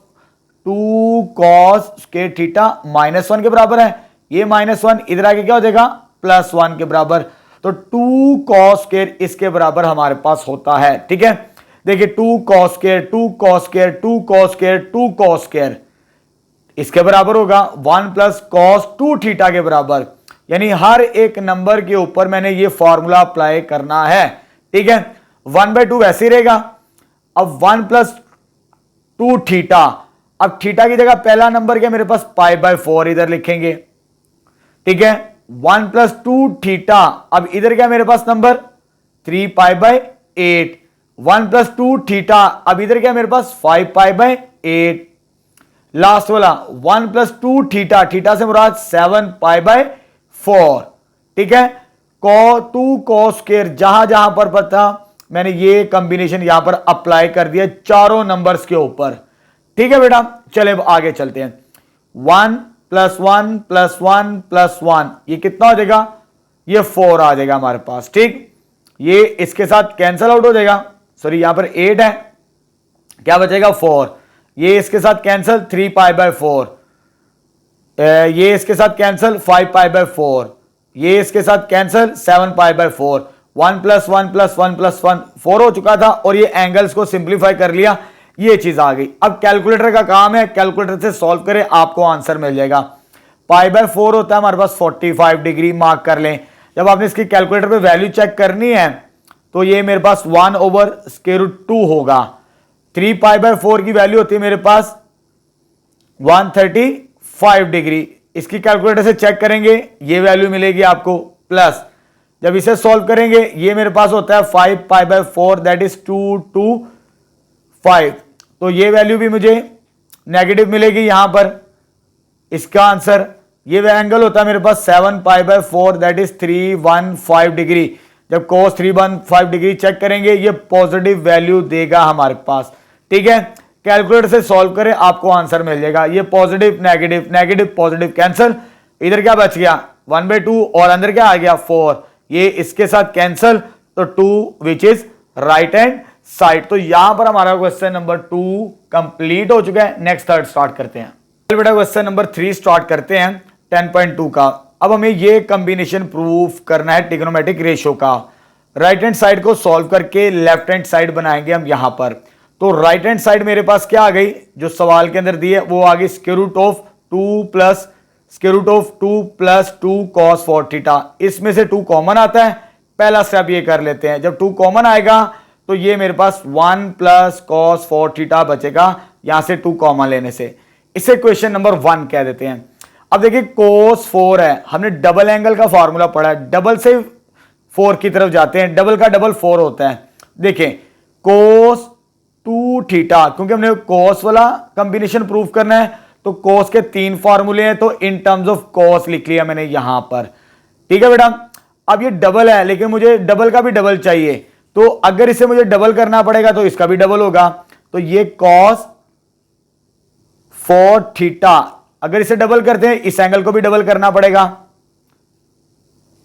2 cos square theta -1 के बराबर है, ये -1 इधर आके क्या हो जाएगा, +1 के बराबर, तो 2 कॉस स्क्वायर इसके बराबर हमारे पास होता है। ठीक है, देखिए 2 cos square 2 cos square 2 cos square 2 cos square इसके बराबर होगा 1 प्लस कॉस 2 थीटा के बराबर, यानी हर एक नंबर के ऊपर मैंने ये फॉर्मूला अप्लाई करना है। ठीक है, 1/2 वैसे ही रहेगा। अब 1 प्लस 2 थीटा, अब थीटा की जगह पहला नंबर क्या मेरे पास π/4 इधर लिखेंगे। ठीक है, 1 प्लस 2 थीटा, अब इधर क्या मेरे पास नंबर 3π/8, 1 प्लस 2 थीटा, अब इधर क्या मेरे पास 5π/8, लास्ट वाला 1 प्लस 2 थीटा, थीटा से मुराद 7π/4। ठीक है, को 2 कॉस स्क्वायर, जहां जहां पर पता मैंने ये कॉम्बिनेशन यहां पर अप्लाई कर दिया चारों नंबर्स के ऊपर। ठीक है बेटा, चले अब आगे चलते हैं। 1 प्लस 1 प्लस 1 प्लस 1, ये कितना हो जाएगा, ये 4 आ जाएगा हमारे पास। ठीक, ये इसके साथ कैंसल आउट हो जाएगा, सॉरी यहां पर 8 है, क्या बचेगा 4, ये इसके साथ कैंसल 3π/4, ये इसके साथ कैंसल 5π/4, ये इसके साथ कैंसल 7π/4, 1 प्लस 1 प्लस 1 प्लस 1 4 हो चुका था, और ये एंगल्स को सिंप्लीफाई कर लिया, ये चीज आ गई। अब कैलकुलेटर का काम है, कैलकुलेटर से सॉल्व करें, आपको आंसर मिल जाएगा। π/4 होता है हमारे पास 45 डिग्री, मार्क कर लें। जब आपने इसकी कैलकुलेटर पे वैल्यू चेक करनी है तो ये मेरे पास 1/√2 होगा। 3π/4 की वैल्यू होती है मेरे पास 135 डिग्री, इसकी कैलकुलेटर से चेक करेंगे ये वैल्यू मिलेगी आपको, प्लस जब इसे सॉल्व करेंगे ये मेरे पास होता है 5π/4, दैट इज 225, तो ये वैल्यू भी मुझे नेगेटिव मिलेगी यहां पर। इसका आंसर, ये एंगल होता है मेरे पास 7π/4, दैट इज 315 डिग्री। जब cos 315 डिग्री चेक करेंगे ये पॉजिटिव वैल्यू देगा हमारे पास। ठीक है, कैलकुलेटर से सॉल्व करें, आपको आंसर मिल जाएगा। ये positive negative negative positive cancel, इधर क्या बच गया 1/2 और अंदर क्या आ गया 4, ये इसके साथ कैंसल, तो 2 विच इज राइट हैंड साइड। तो यहां पर हमारा क्वेश्चन नंबर 2 कंप्लीट हो चुका है। नेक्स्ट थर्ड स्टार्ट करते हैं। बेटा क्वेश्चन नंबर 3 स्टार्ट करते हैं 10.2 का। अब हमें ये कॉम्बिनेशन प्रूफ करना है ट्रिग्नोमेट्रिक रेशियो का। राइट हैंड साइड को सॉल्व करके लेफ्ट हैंड साइड बनाएंगे हम यहां पर। तो राइट हैंड साइड मेरे पास क्या आ गई, जो सवाल के अंदर दी है वो आ गई square root of 2 plus 2 cos 4 theta. इसमें से 2 कॉमन आता है, पहला स्टेप ये कर लेते हैं। जब 2 कॉमन आएगा तो ये मेरे पास 1 प्लस cos 4 थीटा बचेगा, यहां से 2 कॉमन लेने से। इसे क्वेश्चन नंबर 1 कह देते हैं। अब देखिए cos 4 है, हमने डबल एंगल का फॉर्मूला पढ़ा है, डबल से 4 की तरफ जाते हैं, डबल का डबल 4 होता है। देखें cos 2 थीटा, क्योंकि हमने cos वाला कॉम्बिनेशन प्रूव करना है तो cos के 3 फॉर्मूले हैं, तो इन टर्म्स ऑफ cos लिख लिया मैंने यहां पर। ठीक है बेटा, अब ये डबल है लेकिन मुझे डबल का भी डबल चाहिए, तो अगर इसे मुझे डबल करना पड़ेगा तो इसका भी डबल होगा, तो ये cos 4 थीटा, अगर इसे डबल करते हैं इस एंगल को भी डबल करना पड़ेगा,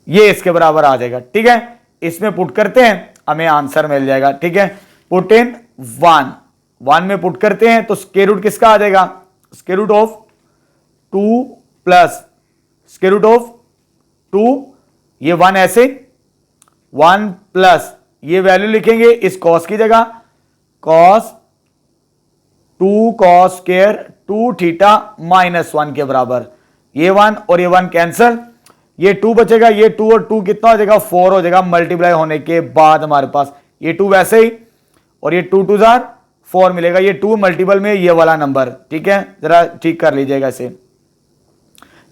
ये इसके बराबर आ जाएगा। ठीक है, इसमें पुट करते हैं हमें आंसर मिल जाएगा। ठीक है, पुट इन 1 में पुट करते हैं तो स्क्वायर रूट किसका आ जाएगा, square root of 2 plus square root of 2, ये 1 ऐसे 1 प्लस ये वैल्यू लिखेंगे इस कॉस की जगह, कॉस 2 कॉस स्क्वायर 2 थीटा -1 के बराबर, ये 1 और ये 1 कैंसल, ये 2 बचेगा, ये 2 और 2 कितना हो जाएगा 4 हो जाएगा, मल्टीप्लाई होने के बाद हमारे पास ये 2 वैसे ही, और ये 2 2 जार 4 मिलेगा, ये 2 मल्टीपल में ये वाला नंबर। ठीक है, जरा ठीक कर लीजिएगा इसे,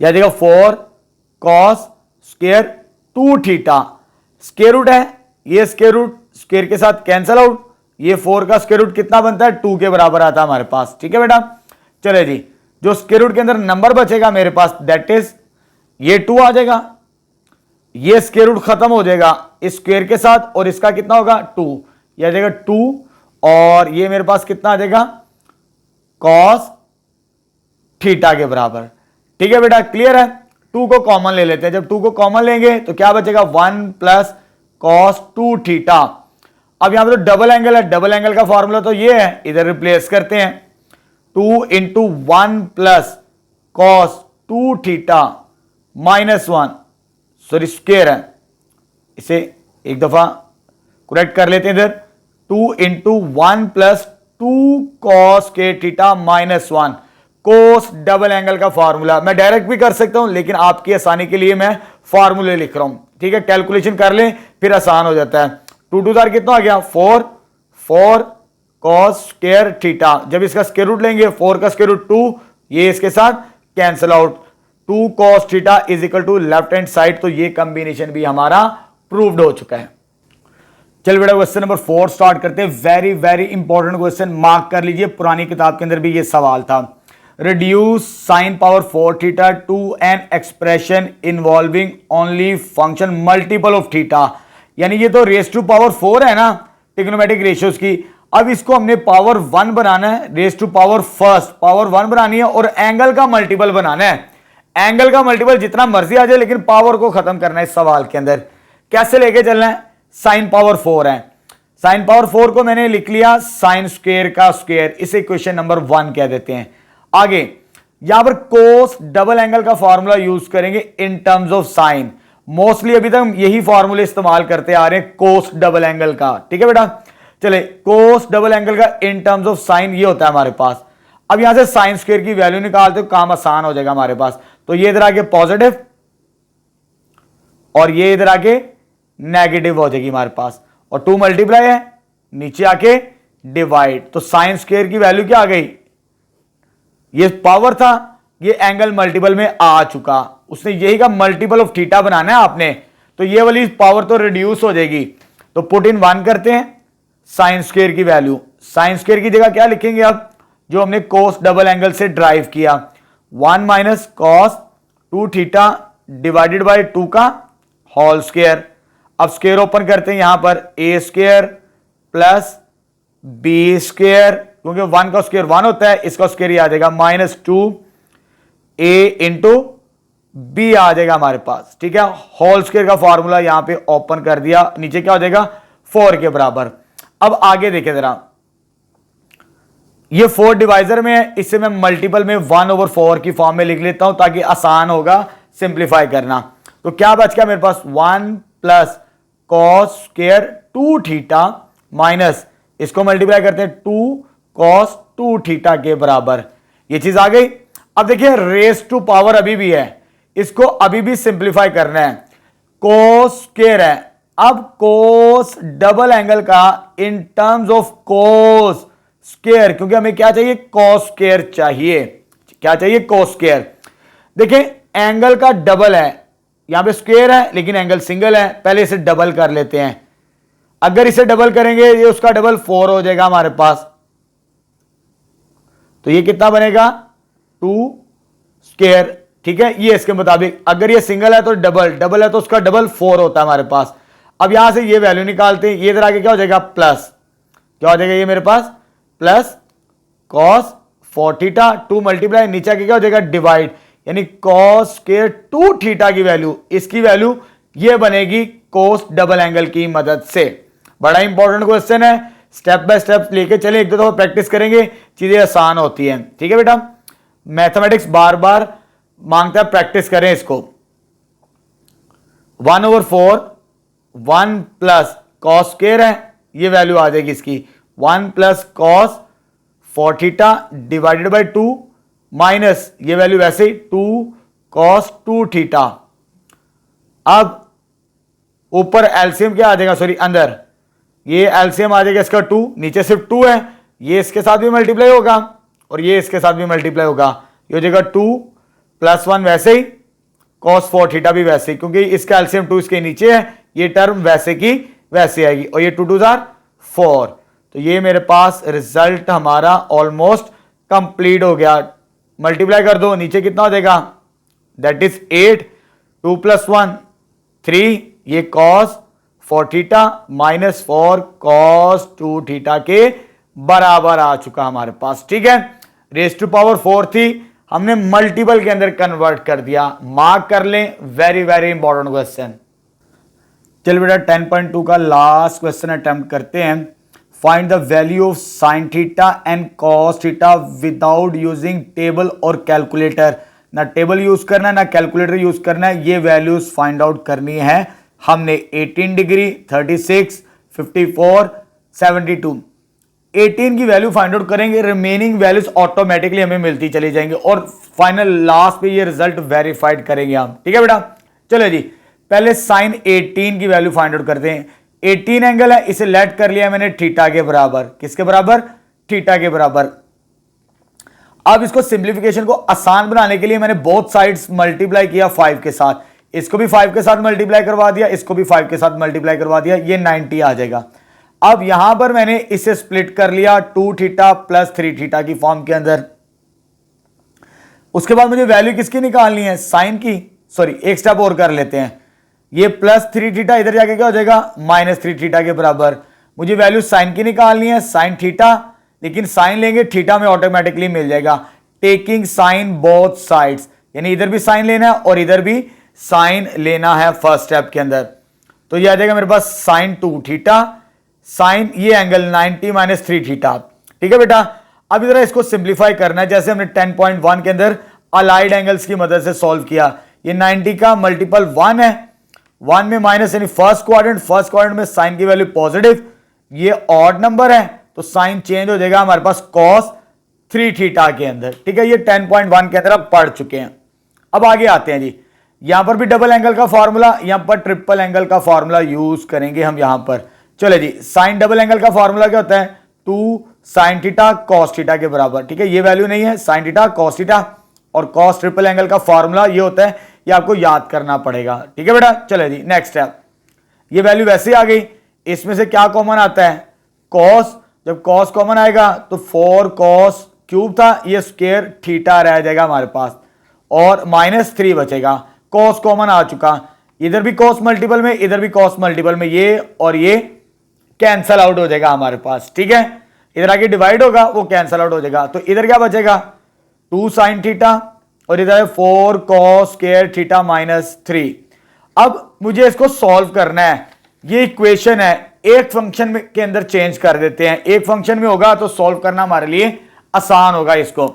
यह जाएगा 4 cos square 2 theta, square root है, ये स्क्वायर रूट स्क्वायर के साथ कैंसल आउट, ये 4 का स्क्वायर रूट कितना बनता है 2 के बराबर आता है हमारे पास। ठीक है बेटा, चले जी, जो स्क्वायर रूट के अंदर नंबर बचेगा मेरे पास दैट इज ये 2 आ जाएगा, ये स्क्वायर रूट खत्म हो जाएगा इस स्क्वायर के साथ, और इसका कितना होगा 2, यह आ जाएगा 2, और ये मेरे पास कितना आ जाएगा कॉस थीटा के बराबर। ठीक है बेटा, क्लियर है, 2 को कॉमन ले लेते हैं, जब 2 को कॉमन लेंगे तो क्या बचेगा 1 प्लस कॉस 2 थीटा। अब यहां पर तो डबल एंगल है, डबल एंगल का फॉर्मूला तो ये है, इधर रिप्लेस करते हैं, 2 into 1 plus cos 2 theta -1, sorry square है, इसे एक दफा करेक्ट कर लेते हैं इधर, 2 इंटू 1 प्लस 2 कॉस के थीटा -1, कोस डबल एंगल का फॉर्मूला मैं डायरेक्ट भी कर सकता हूं, लेकिन आपकी आसानी के लिए मैं फॉर्मूले लिख रहा हूं। ठीक है, कैलकुलेशन कर लें फिर आसान हो जाता है। 2 2 जार कितना आ गया 4 कॉस स्क्वायर थीटा, जब इसका स्क्वायर रूट लेंगे 4 का स्क्वायर रूट 2, ये इसके साथ cancel out, 2 cos theta is equal to left hand side, तो ये कॉम्बिनेशन भी हमारा प्रूव्ड हो चुका है। चल बेटा क्वेश्चन नंबर 4 स्टार्ट करते हैं, very very important question, mark कर लीजिए, पुरानी किताब के अंदर भी ये सवाल था। Reduce sign power 4 theta two an expression involving only function multiple of theta, यानी ये तो रेस टू पावर 4 है ना ट्रिग्नोमेट्रिक रेशियोज की, अब इसको हमने पावर 1 बनाना है, raise to power first power 1 बनानी है, और एंगल का मल्टीपल बनाना है। एंगल का मल्टीपल जितना मर्जी आ जाए लेकिन पावर को खत्म करना है इस सवाल के अंदर। कैसे लेके चलना है, साइन पावर 4 है, साइन पावर 4 को मैंने लिख लिया साइन स्क्वायर का स्क्वायर, इसे क्वेश्चन नंबर 1 कह देते हैं। आगे यहां पर कोस डबल एंगल का फॉर्मूला यूज करेंगे इन टर्म्स ऑफ साइन, मोस्टली अभी तक यही फॉर्मूले इस्तेमाल करते आ रहे हैं कोस डबल एंगल का। ठीक है बेटा, चले कोस डबल एंगल का इन टर्म्स ऑफ साइन ये होता है हमारे पास। अब यहां से साइन स्क्वायर की वैल्यू निकालते हो, काम आसान हो जाएगा हमारे पास, तो ये इधर आके पॉजिटिव और ये इधर आके नेगेटिव हो जाएगी हमारे पास, और 2 मल्टीप्लाई है नीचे आके डिवाइड, तो साइन स्क्वायर की वैल्यू क्या आ गई, ये पावर था, ये एंगल मल्टीपल में आ चुका, उसने यही का मल्टीपल ऑफ थीटा बनाना है आपने, तो ये वाली पावर तो रिड्यूस हो जाएगी, तो पुट इन 1 करते हैं साइन स्क्वायर की वैल्यू, साइन स्क्वायर की जगह क्या लिखेंगे अब जो हमने कोस डबल एंगल से ड्राइव किया, 1 minus cos 2 theta divided by 2 का होल स्क्वायर। अब स्क्वायर ओपन करते हैं यहां पर ए स्क्वायर प्लस बी स्क्वायर, क्योंकि 1 का स्क्वायर 1 होता है, इसका स्क्वायर आ जाएगा -2 ए इंटू बी आ जाएगा हमारे पास। ठीक है, होल स्क्वायर का फॉर्मूला यहां पे ओपन कर दिया, नीचे क्या हो जाएगा 4 के बराबर। अब आगे देखें जरा, ये 4 डिवाइजर में है, इससे मैं मल्टीपल में 1/4 की फॉर्म में लिख लेता हूं ताकि आसान होगा सिंप्लीफाई करना। तो क्या बच गया मेरे पास 1 plus cos square 2 theta minus इसको मल्टीप्लाई करते हैं 2 कॉस 2 थीटा के बराबर, ये चीज आ गई। अब देखिए रेस टू पावर अभी भी है, इसको अभी भी सिंप्लीफाई करना है, कोस स्क्वायर है, अब कोस डबल एंगल का इन टर्म्स ऑफ कोस स्क्वायर, क्योंकि हमें क्या चाहिए कॉस स्क्वायर चाहिए, क्या चाहिए, cos स्क्वायर। देखें एंगल का डबल है, यहां पे स्क्वायर है लेकिन एंगल सिंगल है, पहले इसे डबल कर लेते हैं। अगर इसे डबल करेंगे ये उसका डबल 4 हो जाएगा हमारे पास, तो ये कितना बनेगा 2 स्क्वायर, ठीक है। ये इसके मुताबिक अगर ये सिंगल है तो डबल, डबल है तो उसका डबल 4 होता है हमारे पास। अब यहां से ये वैल्यू निकालते हैं, ये इधर आके क्या हो जाएगा प्लस, क्या हो जाएगा ये मेरे पास प्लस cos 4 थीटा 2 मल्टीप्लाई नीचे आके क्या हो जाएगा डिवाइड, यानी cos के 2 थीटा की वैल्यू, इसकी वैल्यू ये बनेगी cos डबल एंगल की मदद से। बड़ा इंपॉर्टेंट क्वेश्चन है, स्टेप बाय स्टेप लेके चले, एक दो दफा प्रैक्टिस करेंगे चीजें आसान होती हैं, ठीक है बेटा। मैथमेटिक्स बार बार मांगता है प्रैक्टिस करें इसको। 1/4 1 प्लस कॉस स्क्वायर है, ये वैल्यू आ जाएगी इसकी 1 plus cos 4 theta divided by 2 minus ये वैल्यू वैसे ही 2 कॉस 2 थीटा। अब ऊपर एलसीएम क्या आ जाएगा, सॉरी अंदर ये एलसीएम आ जाएगा इसका 2, नीचे सिर्फ 2 है, ये इसके साथ भी मल्टीप्लाई होगा और ये इसके साथ भी मल्टीप्लाई होगा, ये हो जाएगा 2 प्लस 1 वैसे ही cos 4 थीटा भी वैसे ही, क्योंकि इसका एलसीएम 2 इसके नीचे है, ये टर्म वैसे की वैसे आएगी और ये 2 2 4। तो ये मेरे पास रिजल्ट हमारा ऑलमोस्ट कंप्लीट हो गया। मल्टीप्लाई कर दो, नीचे कितना हो जाएगा दैट इज 8, 2 प्लस 1 3, ये cos 4 theta minus 4 cos 2 theta के बराबर आ चुका हमारे पास, ठीक है। रेज टू पावर 4 थी, हमने मल्टीपल के अंदर कन्वर्ट कर दिया, मार्क कर लें, वेरी वेरी इंपॉर्टेंट क्वेश्चन। चलिए बेटा 10.2 का लास्ट क्वेश्चन अटेम्प्ट करते हैं। Find the value of sine theta and cos theta without using table और कैलकुलेटर। ना टेबल यूज करना है ना कैलकुलेटर यूज करना है, ये वैल्यूज फाइंड आउट करनी है हमने। 18 डिग्री 36 54 72 18 की वैल्यू फाइंड आउट करेंगे, रिमेनिंग वैल्यूज ऑटोमेटिकली हमें मिलती चली जाएंगी और फाइनल लास्ट पे ये रिजल्ट वेरीफाइड करेंगे हम, ठीक है बेटा। चलो जी पहले साइन 18 की वैल्यू फाइंड आउट करते हैं। 18 एंगल है, इसे लेट कर लिया मैंने थीटा के बराबर, किसके बराबर, थीटा के बराबर। अब इसको सिंप्लीफिकेशन को आसान बनाने के लिए मैंने बोथ साइड्स मल्टीप्लाई किया 5 के साथ, इसको भी 5 के साथ मल्टीप्लाई करवा दिया, इसको भी 5 के साथ मल्टीप्लाई करवा दिया, ये 90 आ जाएगा। अब यहां पर मैंने इसे स्प्लिट कर लिया 2 थीटा प्लस 3 थीटा की फॉर्म के अंदर। उसके बाद मुझे वैल्यू किसकी निकालनी है, साइन की, सॉरी एक स्टेप और कर लेते हैं। ये प्लस 3 थीटा इधर जाके क्या हो जाएगा माइनस 3 थीटा के बराबर। मुझे वैल्यू साइन की निकालनी है, साइन थीटा, लेकिन साइन लेंगे थीटा में ऑटोमेटिकली मिल जाएगा। टेकिंग साइन बोथ साइड्स, यानी इधर भी साइन लेना है और इधर भी साइन लेना है फर्स्ट स्टेप के अंदर। तो ये आ जाएगा मेरे पास साइन 2 थीटा साइन ये एंगल 90 माइनस 3 थीटा, ठीक है बेटा। अब इधर इसको सिंप्लीफाई करना है, जैसे हमने 10.1 के अंदर अलाइड एंगल्स की मदद से सॉल्व किया। ये 90 का मल्टीपल 1 है, 1 में माइनस यानी फर्स्ट क्वाड्रेंट में साइन की वैल्यू पॉजिटिव, ये ऑड नंबर है तो साइन चेंज हो जाएगा हमारे पास cos 3 थीटा के अंदर, ठीक है। ये 10.1 के अंदर आप पढ़ चुके हैं। अब आगे आते हैं जी, यहां पर भी डबल एंगल का फॉर्मूला, यहां पर ट्रिपल एंगल का फॉर्मूला यूज करेंगे हम यहां पर। चलो जी साइन डबल एंगल का फॉर्मूला क्या होता है, 2 साइन थीटा कॉस थीटा के बराबर, ठीक है। ये वैल्यू नहीं है, साइन थीटा कॉस थीटा, और कॉस ट्रिपल एंगल का फॉर्मूला ये होता है, ये आपको याद करना पड़ेगा, ठीक है बेटा। चलो जी नेक्स्ट है, ये वैल्यू वैसे आ गई, इसमें से क्या कॉमन आता है, कॉस, जब कॉस कॉमन आएगा तो 4 कॉस क्यूब था, ये स्क्वायर थीटा रह जाएगा हमारे पास और माइनस 3 बचेगा, कॉस कॉमन आ चुका, इधर भी कॉस मल्टीपल में इधर भी कॉस मल्टीपल में, ये और ये कैंसल आउट हो जाएगा हमारे पास, ठीक है। इधर आगे डिवाइड होगा वो कैंसल आउट हो जाएगा, तो इधर क्या बचेगा 2 साइन थीटा और इधर 4 कॉस स्क्वायर थीटा माइनस 3। अब मुझे इसको सॉल्व करना है, ये इक्वेशन है, एक फंक्शन के अंदर चेंज कर देते हैं, एक फंक्शन में होगा तो सॉल्व करना हमारे लिए आसान होगा इसको।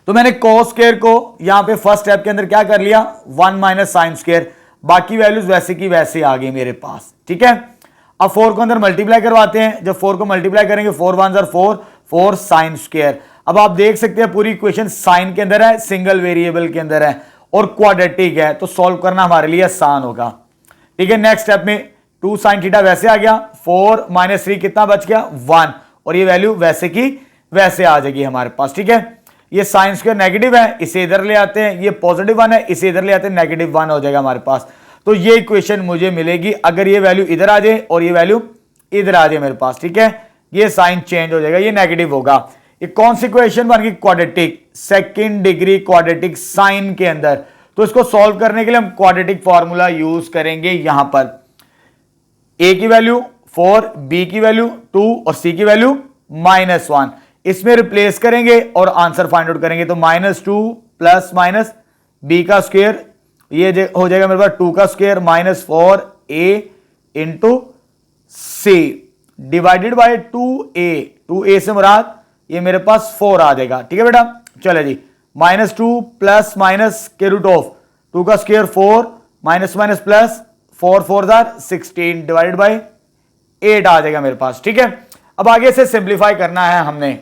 तो मैंने कॉस स्क्वायर को यहां पे फर्स्ट स्टेप के अंदर क्या कर लिया 1 माइनस साइन स्क्वायर, बाकी वैल्यूज वैसे की वैसे आ गई मेरे पास, ठीक है। अब 4 को अंदर मल्टीप्लाई करवाते हैं, जब 4 को मल्टीप्लाई करेंगे 4 1 4 4 साइन स्क्वायर। अब आप देख सकते हैं पूरी इक्वेशन साइन के अंदर है, सिंगल वेरिएबल के अंदर है और क्वाड्रेटिक है, तो सॉल्व करना हमारे लिए आसान होगा, ठीक है। नेक्स्ट स्टेप में 2 साइन थीटा वैसे आ गया, 4 माइनस 3 कितना बच गया 1, और ये वैल्यू वैसे की वैसे आ जाएगी हमारे पास, ठीक है। ये साइन स्क्वायर नेगेटिव है, इसे इधर ले आते हैं, ये पॉजिटिव 1 है, इसे इधर ले आते हैं, नेगेटिव 1 हो जाएगा हमारे पास। तो ये इक्वेशन मुझे मिलेगी अगर ये वैल्यू इधर आ जाए और ये वैल्यू इधर आ जाए मेरे पास, ठीक है, ये साइन चेंज हो जाएगा, ये नेगेटिव होगा। ये कौन सी इक्वेशन बन गई? Quadratic, second degree quadratic sine के अंदर। तो इसको सॉल्व करने के लिए हम क्वाड्रेटिक फॉर्मूला यूज करेंगे। यहां पर a की वैल्यू 4, b की वैल्यू 2 और c की वैल्यू -1, इसमें रिप्लेस करेंगे और आंसर फाइंड आउट करेंगे। तो -2 प्लस माइनस b का स्क्वायर, ये हो जाएगा मेरे पास 2 का square -4a into c divided by 2a, 2a से मुराद ये मेरे पास 4 आ जाएगा, ठीक है बेटा। चले जी, -2 प्लस माइनस के रूट ऑफ 2 का square 4 minus minus plus 4 4 16 divided by 8 आ जाएगा मेरे पास, ठीक है। अब आगे से सिंप्लीफाई करना है हमने।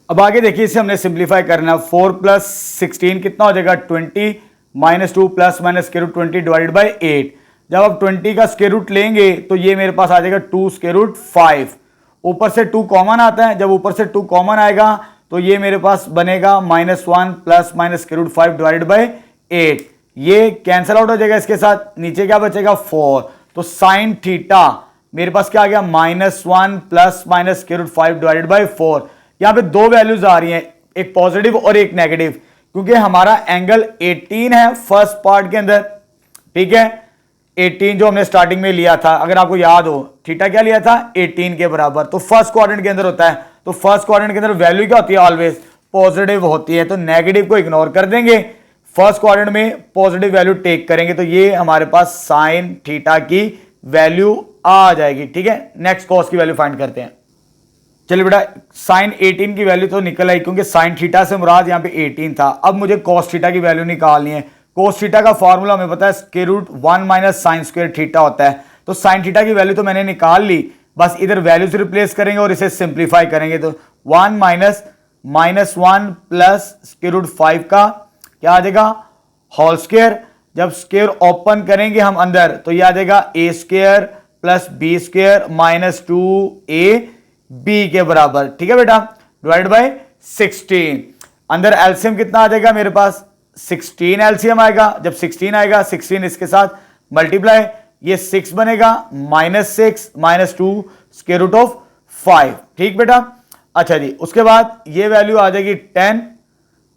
अब आगे देखिए, इसे हमने सिंप्लीफाई करना है। 4 प्लस 16 कितना हो जाएगा? 20 -2 plus minus square root 20 divided by 8। जब आप 20 का स्क्वायर रूट लेंगे तो ये मेरे पास आ जाएगा 2 स्क्वायर रूट 5। ऊपर से 2 कॉमन आता है, जब ऊपर से 2 कॉमन आएगा तो ये मेरे पास बनेगा -1 plus minus square root 5 divided by 8। ये कैंसिल आउट हो जाएगा, इसके साथ नीचे क्या बचेगा? 4। तो साइन थीटा मेरे पास क्या आ गया? -1 plus minus square root 5 divided by 4। यहां पे दो वैल्यूज आ रही हैं, एक पॉजिटिव और एक नेगेटिव, क्योंकि हमारा एंगल 18 है फर्स्ट पार्ट के अंदर, ठीक है। 18 जो हमने स्टार्टिंग में लिया था, अगर आपको याद हो, थीटा क्या लिया था? 18 के बराबर। तो फर्स्ट क्वाड्रेंट के अंदर होता है, तो फर्स्ट क्वाड्रेंट के अंदर वैल्यू क्या होती है? ऑलवेज पॉजिटिव होती है। तो नेगेटिव को इग्नोर कर देंगे, फर्स्ट क्वाड्रेंट में पॉजिटिव वैल्यू टेक करेंगे, तो ये हमारे पास साइन थीटा की वैल्यू आ जाएगी, ठीक है। नेक्स्ट कॉस की वैल्यू फाइंड करते हैं। चलिए बेटा, साइन 18 की वैल्यू तो निकल आई, क्योंकि साइन थीटा से मुराद यहाँ पे 18 था। अब मुझे कॉस थीटा की वैल्यू निकालनी है। कॉस थीटा का फॉर्मूला हमें पता है, square root 1 minus sine square theta होता है। तो साइन थीटा की वैल्यू तो मैंने निकाल ली, बस इधर वैल्यू से रिप्लेस करेंगे और इसे सिंप्लीफाई करेंगे। तो 1 माइनस -1 प्लस स्क्वायर रूट 5 का क्या आ जाएगा? Whole square. जब स्क्वायर ओपन करेंगे हम अंदर तो यह आ जाएगा a square plus B square minus 2ab के बराबर, ठीक है बेटा, डिवाइड बाय 16। अंदर एलसीएम कितना आ जाएगा मेरे पास? 16 एलसीएम आएगा। जब 16 आएगा, 16 इसके साथ मल्टीप्लाई, ये 6 बनेगा -6 -2 स्क्वायर रूट ऑफ 5, ठीक बेटा। अच्छा जी, उसके बाद ये वैल्यू आ जाएगी 10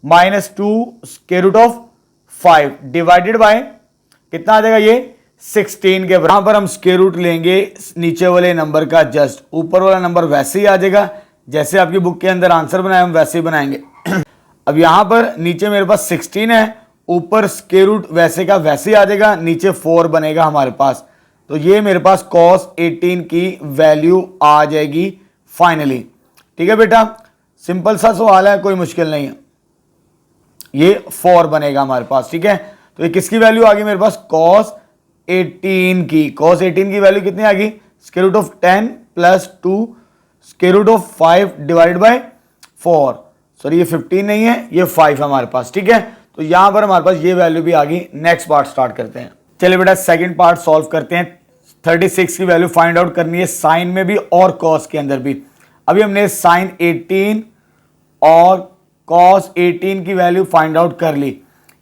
-2 square root of 5 divided by कितना आ जाएगा? ये 16 के बराबर। यहां पर हम स्क्वायर रूट लेंगे नीचे वाले नंबर का, जस्ट ऊपर वाला नंबर वैसे ही आ जाएगा जैसे आपकी बुक के अंदर आंसर बनाए हम वैसे ही बनाएंगे। अब यहां पर नीचे मेरे पास 16 है, ऊपर स्क्वायर रूट वैसे का वैसे ही आ जाएगा, नीचे 4 बनेगा हमारे पास। तो ये मेरे पास cos 18 की वैल्यू आ जाएगी फाइनली, ठीक है बेटा। सिंपल सा सवाल है, कोई मुश्किल नहीं है। ये 4 बनेगा हमारे पास, ठीक है। तो ये किसकी वैल्यू आ गई मेरे पास? cos 18 की। cos 18 की वैल्यू कितनी आ गई? Square root of 10 plus 2 square root of 5 divided by 4। Sorry, ये 15 नहीं है, ये 5 है हमारे पास, ठीक है। तो यहां पर हमारे पास ये वैल्यू भी आ गई। नेक्स्ट पार्ट स्टार्ट करते हैं। चलिए बेटा, सेकंड पार्ट सॉल्व करते हैं। 36 की वैल्यू फाइंड आउट करनी है, साइन में भी और cos के अंदर भी। अभी हमने साइन 18 और cos 18 की वैल्यू फाइंड आउट कर ली।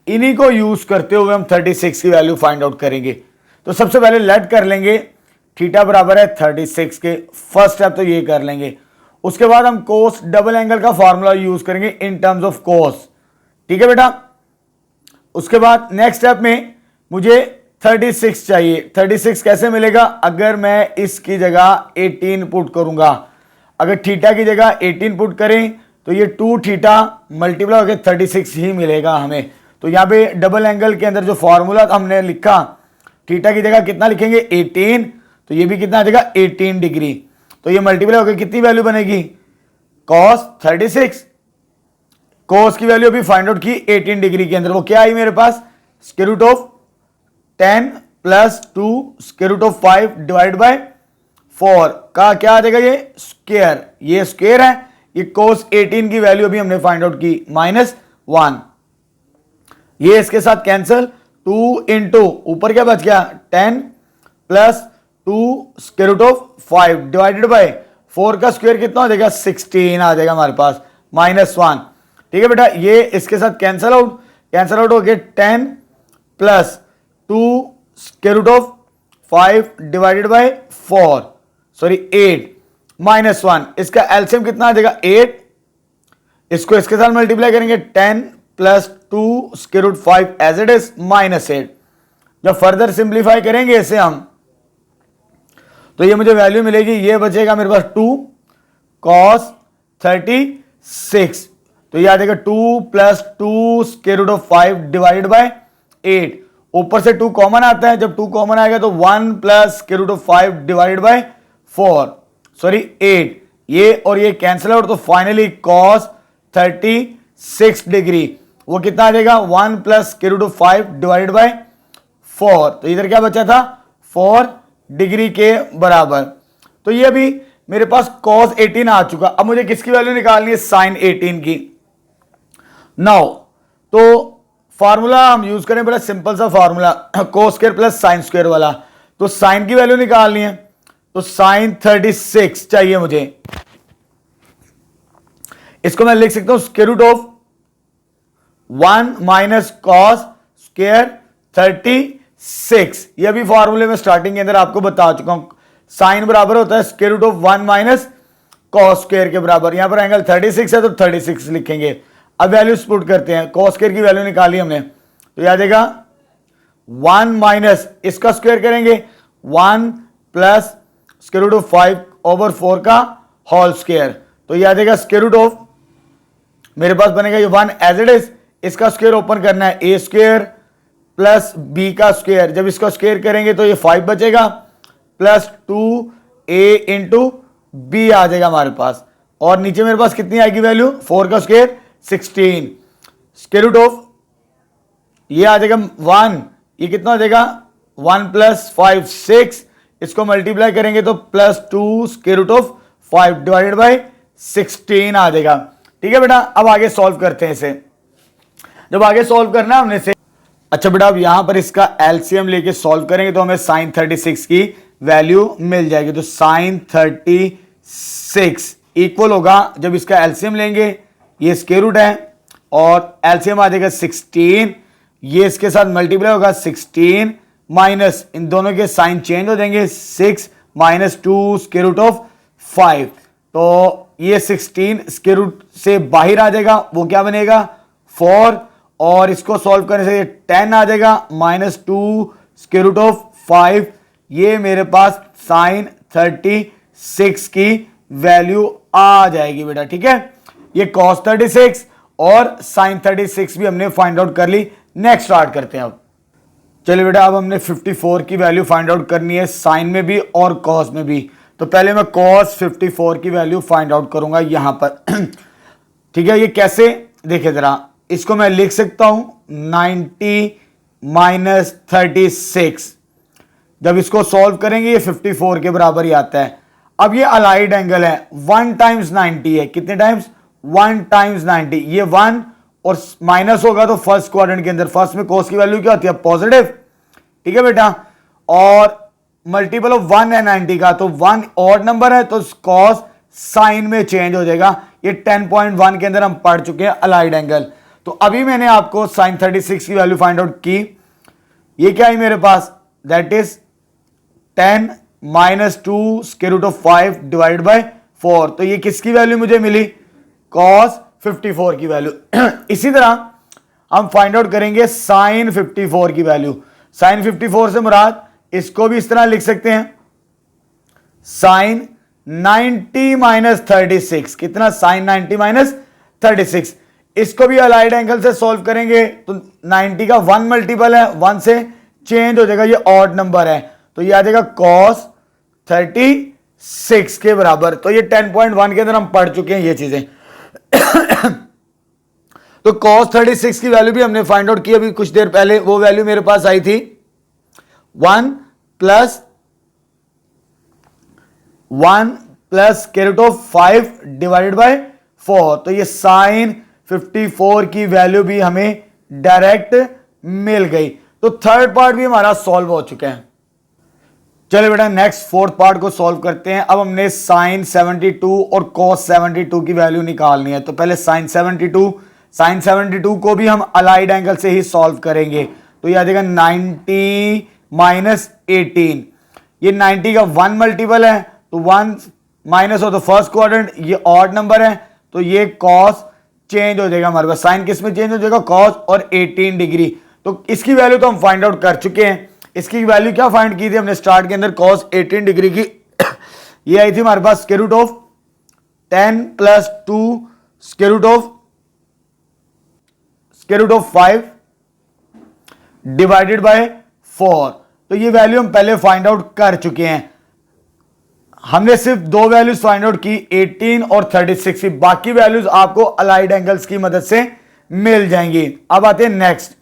इन्हीं को यूज करते हुए हम 36 की वैल्यू फाइंड आउट करेंगे। तो सबसे पहले लेट कर लेंगे, थीटा बराबर है 36 के। फर्स्ट स्टेप तो ये कर लेंगे। उसके बाद हम कोस डबल एंगल का फॉर्मूला यूज करेंगे इन टर्म्स ऑफ कोस, ठीक है बेटा। उसके बाद नेक्स्ट स्टेप में मुझे 36 चाहिए। 36 कैसे मिलेगा? अगर मैं इसकी जगह 18 पुट करूंगा। अगर थीटा की जगह 18 पुट करें तो ये 2 थीटा मल्टीप्लाई होकर 36 ही मिलेगा हमें। तो यहाँ पे डबल एंगल के अंदर जो फॉर्मूला हमने लिखा, थीटा की जगह कितना लिखेंगे? 18। तो ये भी कितना आ जाएगा? 18 डिग्री। तो ये मल्टीप्लाई होकर कितनी वैल्यू बनेगी? cos 36। cos की वैल्यू अभी फाइंड आउट की 18 डिग्री के अंदर, वो क्या आई मेरे पास? Square root of 10 plus 2 square root of 5 divide by 4 का क्या आ जाएगा? ये स्क्वायर, ये स्क्वायर है। ये cos 18 की वैल्यू अभी हमने फाइंड आउट की -1। ये इसके साथ कैंसिल, 2 इंटू ऊपर क्या बच गया? 10 plus 2 square root of 5 divided by 4 का स्क्वायर कितना हो जाएगा? 16 आ जाएगा हमारे पास, -1। ठीक है बेटा, ये इसके साथ कैंसल आउट हो गया 10 plus 2 square root of 5 divided by 8 minus 1, इसका एलसीएम कितना आ जाएगा 8, इसको इसके साथ मल्टीप्लाई करेंगे 10 plus 2 square root 5 as it is minus 8। जब फर्दर सिंप्लीफाई करेंगे इसे हम, तो ये मुझे वैल्यू मिलेगी, ये बचेगा मेरे पास 2 cos 36, तो ये आ जाएगा 2 plus 2 square root of 5 divided by 8। ऊपर से 2 कॉमन आता है, जब 2 कॉमन आएगा तो 1 plus square root of 5 divided by 8, ये और ये कैंसिल आउट, तो फाइनली cos 36 डिग्री वो कितना आ जाएगा 1 plus square root of 5 divided by 4, तो इधर क्या बचा था 4 डिग्री के बराबर। तो ये अभी मेरे पास cos 18 आ चुका। अब मुझे किसकी वैल्यू निकालनी है, sin 18 की। नाउ तो फार्मूला हम यूज करें, बड़ा सिंपल सा formula cos square plus sin square वाला। तो sin की वैल्यू निकालनी है, तो sin 36 चाहिए मुझे। इसको मैं लिख सकता हूं square root of 1 minus cos square 36। ये अभी फॉर्मूले में स्टार्टिंग के अंदर आपको बता चुका हूं, साइन बराबर होता है square root of 1 minus cos square के बराबर। यहां पर एंगल 36 है तो 36 लिखेंगे। अब वैल्यूज पुट करते हैं, cos स्क्वायर की वैल्यू निकाली हमने, तो याद आएगा 1 माइनस इसका स्क्वायर करेंगे 1 plus square root of 5 over 4 का होल स्क्वायर, तो याद आएगा स्क्वायर रूट ऑफ मेरे पास बनेगा ये 1 एज इट इज, इसका स्क्वायर ओपन करना है a स्क्वायर प्लस b का स्क्वायर, जब इसका स्क्वायर करेंगे तो ये 5 बचेगा प्लस 2a इंटू बी आ जाएगा हमारे पास, और नीचे मेरे पास कितनी आएगी वैल्यू 4 का स्क्वायर 16, स्क्वायर रूट ऑफ ये आ जाएगा 1, ये कितना आ जाएगा 1 प्लस 5 6, इसको मल्टीप्लाई करेंगे तो plus 2 square root of 5 divided by 16 आ जाएगा। ठीक है बेटा, अब आगे सॉल्व करते हैं इसे। जब आगे सॉल्व करना है हमने से, अच्छा बेटा अब यहां पर इसका एलसीएम लेके सॉल्व करेंगे तो हमें sin 36 की वैल्यू मिल जाएगी। तो sin 36 इक्वल होगा, जब इसका एलसीएम लेंगे ये स्क्वायर रूट है और एलसीएम आ जाएगा 16, ये इसके साथ मल्टीप्लाई होगा 16 माइनस इन दोनों के साइन चेंज हो जाएंगे 6 माइनस 2 स्क्वायर रूट ऑफ 5, तो ये 16 स्क्वायर रूट से बाहर आ जाएगा, वो क्या बनेगा 4, और इसको सॉल्व करने से 10 आ जाएगा माइनस 2 स्क्वायर रूट ऑफ 5, ये मेरे पास sin 36 की वैल्यू आ जाएगी बेटा। ठीक है, ये cos 36 और sin 36 भी हमने फाइंड आउट कर ली। नेक्स्ट स्टार्ट करते हैं। अब चलिए बेटा, अब हमने 54 की वैल्यू फाइंड आउट करनी है, साइन में भी और कॉस में भी। तो पहले मैं cos 54 की वैल्यू फाइंड आउट करूंगा यहां पर। ठीक है, ये कैसे देखिए जरा, इसको मैं लिख सकता हूं 90 माइनस 36, जब इसको सॉल्व करेंगे ये 54 के बराबर ही आता है। अब ये अलाइड एंगल है, 1 टाइम्स 90 है, कितने टाइम्स 1 टाइम्स 90, ये 1 और माइनस होगा तो फर्स्ट क्वाड्रेंट के अंदर, फर्स्ट में cos की वैल्यू क्या होती है पॉजिटिव। ठीक है बेटा, और मल्टीपल ऑफ 1 है 90 का, तो 1 ऑड नंबर है तो cos साइन में चेंज हो जाएगा। ये 10.1 के अंदर हम पढ़ चुके हैं अलाइड एंगल। तो अभी मैंने आपको sin 36 की वैल्यू फाइंड आउट की, ये क्या है मेरे पास, that is 10 minus 2 square root of 5 divide by 4, तो ये किसकी वैल्यू मुझे मिली cos 54 की वैल्यू। इसी तरह हम फाइंड आउट करेंगे sin 54 की वैल्यू। sin 54 से मुराद, इसको भी इस तरह लिख सकते हैं sin 90 माइनस 36, कितना sin 90 माइनस 36, इसको भी अलाइड एंगल से सॉल्व करेंगे तो 90 का 1 मल्टीपल है, 1 से चेंज हो जाएगा, ये ऑड नंबर है, तो ये आ जाएगा cos 36 के बराबर। तो ये 10.1 के अंदर हम पढ़ चुके हैं ये चीजें। तो cos 36 की वैल्यू भी हमने फाइंड आउट की अभी कुछ देर पहले, वो वैल्यू मेरे पास आई थी 1 plus square root of 5 divided by 4, तो ये sin 54 की वैल्यू भी हमें डायरेक्ट मिल गई। तो थर्ड पार्ट भी हमारा सॉल्व हो चुका है। चलिए बेटा नेक्स्ट फोर्थ पार्ट को सॉल्व करते हैं। अब हमने sin 72 और cos 72 की वैल्यू निकालनी है। तो पहले sin 72 साइन 72 को भी अलाइड एंगल से ही सॉल्व करेंगे। तो ये आ जाएगा 90 माइनस 18। ये 90 का 1 मल्टीपल है तो 1 minus of the first quadrant, ये ऑड नंबर है तो ये कॉस चेंज हो जाएगा हमारे पास। साइन किस में चेंज हो जाएगा? कॉस और 18 डिग्री। तो इसकी वैल्यू तो हम फाइंड आउट कर चुके हैं। इसकी वैल्यू क्या फाइंड की थी हमने स्टार्ट के अंदर? कॉस 18 डिग्री की ये आई थी हमारे पास square root of 10 plus 2 square root of 5 divided by 4। तो ये वैल्यू हम पहले फाइंड आउट कर चुके हैं। हमने सिर्फ दो वैल्यूज फाइंड आउट की, 18 और 36 की। बाकी वैल्यूज आपको अलाइड एंगल्स की मदद से मिल जाएंगी। अब आते हैं नेक्स्ट,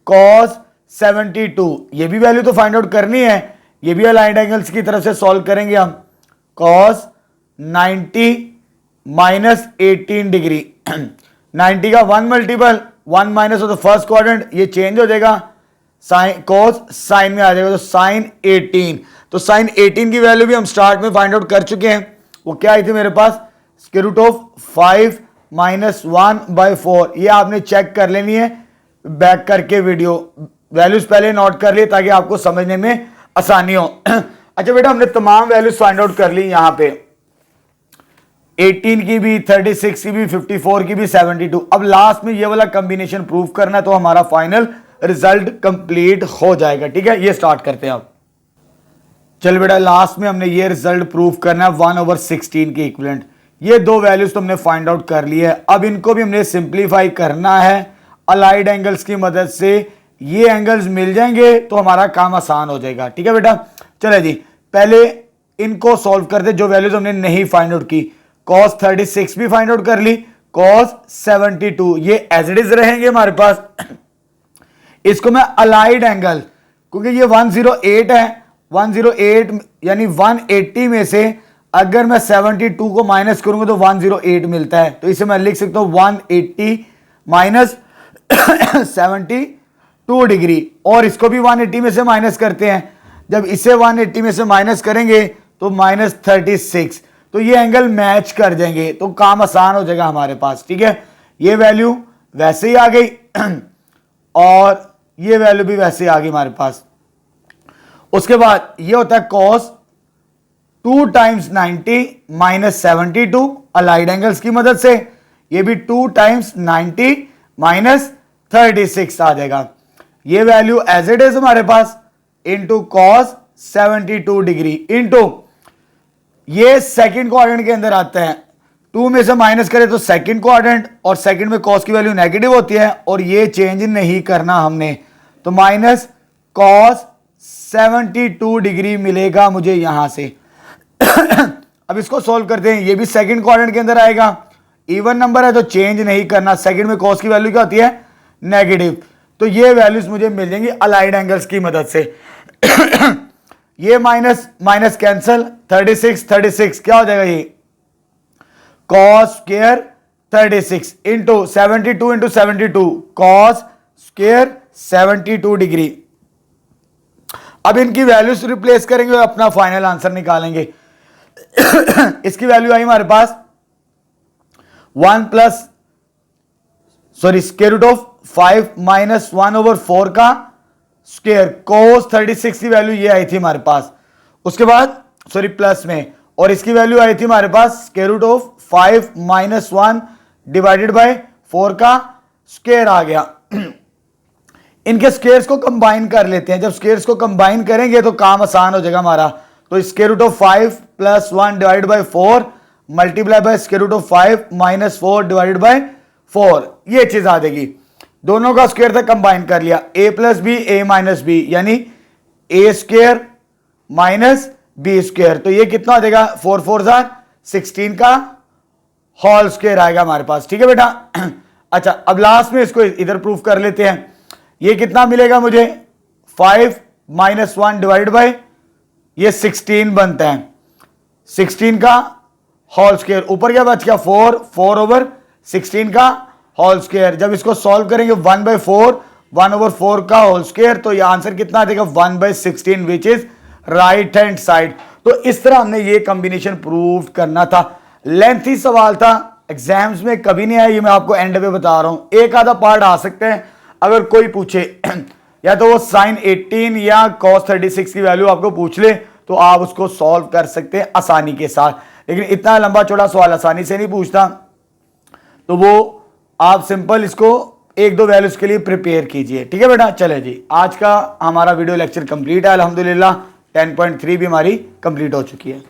cos 72। ये भी वैल्यू तो फाइंड आउट करनी है, ये भी अलाइड एंगल्स की तरफ से सॉल्व करेंगे हम। cos 90 माइनस 18 डिग्री 90 का 1 multiple 1 minus of the first quadrant, ये चेंज हो जाएगा, साइन cos साइन में आ जाएगा तो साइन 18। तो साइन 18 की वैल्यू भी हम स्टार्ट में फाइंड आउट कर चुके हैं। वो क्या आई थी मेरे पास? Square root of 5 minus 1 by 4। ये आपने चेक कर लेनी है बैक करके वीडियो, वैल्यूज पहले नोट कर लिए ताकि आपको समझने में आसानी हो। अच्छा बेटा, हमने तमाम वैल्यूज फाइंड आउट कर ली यहां पे, 18 की भी, 36 की भी, 54 की भी, 72। अब लास्ट में ये वाला कॉम्बिनेशन प्रूव करना है तो हमारा फाइनल रिजल्ट कंप्लीट हो जाएगा। ठीक है, ये स्टार्ट करते हैं अब। चल बेटा, लास्ट में हमने ये रिजल्ट प्रूव करना है 1/16 के इक्विवेलेंट। ये दो वैल्यूज तो हमने फाइंड आउट कर ली है। अब इनको भी हमने सिंप्लीफाई करना है अलाइड एंगल्स की मदद से। ये एंगल्स मिल जाएंगे तो हमारा काम आसान हो जाएगा। ठीक है बेटा, चले जी, पहले इनको सॉल्व करते जो वैल्यूज हमने नहीं फाइंड आउट की। cos 36 भी फाइंड आउट कर ली, cos 72 ये एज इट इज रहेंगे हमारे पास। इसको मैं अलाइड एंगल, क्योंकि ये 108 है, 108 यानी 180 में से अगर मैं 72 को माइनस करूंगा तो 108 मिलता है। तो इसे मैं लिख सकता हूं 180 माइनस 72 डिग्री, और इसको भी 180 में से माइनस करते हैं। जब इसे 180 में से माइनस करेंगे तो माइनस 36, तो ये एंगल मैच कर जाएंगे, तो काम आसान हो जाएगा हमारे पास। ठीक है, ये वैल्यू वैसे ही आ गई और ये वैल्यू भी वैसे ही आ गई हमारे पास। उसके बाद ये होता है cos 2 times 90 minus 72 allied angles की मदद से। ये भी 2 टाइम्स 90 माइनस 36 आ जाएगा। ये वैल्यू एज इट इज हमारे पास इंटू cos 72 डिग्री इंटू ये सेकंड क्वाड्रेंट के अंदर आता है। 2 में से माइनस करें तो सेकंड क्वाड्रेंट, और सेकंड में cos की वैल्यू नेगेटिव होती है और ये चेंज नहीं करना हमने, तो माइनस cos 72 डिग्री मिलेगा मुझे यहां से। अब इसको सॉल्व करते हैं, ये भी सेकंड क्वाड्रेंट के अंदर आएगा, इवन नंबर है तो चेंज नहीं करना। सेकंड में cos की वैल्यू क्या होती है? नेगेटिव। तो ये वैल्यूज मुझे मिल जाएंगी अलाइड एंगल्स की मदद से। ये माइनस माइनस कैंसल, 36 क्या हो जाएगा? ये cos square 36 into 72 into 72 cos square 72 degree. अब इनकी वैल्यूज रिप्लेस करेंगे और अपना फाइनल आंसर निकालेंगे। इसकी वैल्यू आई हमारे पास 1 स्क्वायर रूट ऑफ 5 माइनस 1/4 का स्क्वायर, cos 36 की वैल्यू ये आई थी हमारे पास। उसके बाद प्लस में, और इसकी वैल्यू आई थी हमारे पास square root of 5 minus 1 divided by 4 का स्क्वायर आ गया। इनके स्क्वायर्स को कंबाइन कर लेते हैं। जब स्क्वायर्स को कंबाइन करेंगे तो काम आसान हो जाएगा हमारा। तो square root of 5 plus 1 divided by 4 multiply by square root of 5 minus 4 divided by 4, ये चीज आ जाएगी। दोनों का स्क्वायर था, कंबाइन कर लिया, a plus b a minus b, यानी a square minus b square. तो ये कितना हो जाएगा? 4 4 16 का होल स्क्वायर आएगा हमारे पास। ठीक है बेटा। अच्छा, अब लास्ट में इसको इधर प्रूफ कर लेते हैं। ये कितना मिलेगा मुझे? 5 माइनस 1 डिवाइडेड बाय ये 16 बनता है, 16 का होल स्क्वायर। ऊपर क्या बच गया? 4/16 का होल स्क्वायर। जब इसको सॉल्व करेंगे 1/4 1/4 का होल स्क्वायर, तो ये आंसर कितना आ जाएगा? 1/16 विच इज राइट हैंड साइड। तो इस तरह हमने ये कॉम्बिनेशन प्रूव करना था। लेंथी सवाल था, एग्जाम्स में कभी नहीं आया, ये मैं आपको एंड पे बता रहा हूं। एक आधा पार्ट आ सकते हैं अगर कोई पूछे या तो वो साइन 18 या कॉस 36 की वैल्यू आपको पूछ ले तो आप उसको सॉल्व कर सकते हैं आसानी के साथ, लेकिन इतना लंबा चौड़ा सवाल आसानी से नहीं पूछता। तो वो आप सिंपल इसको एक दो वैल्यूज के लिए प्रिपेयर कीजिए, ठीक है बेटा। चले जी, आज का हमारा वीडियो लेक्चर कंप्लीट है अल्हम्दुलिल्लाह। 10.3 भी हमारी कंप्लीट हो चुकी है।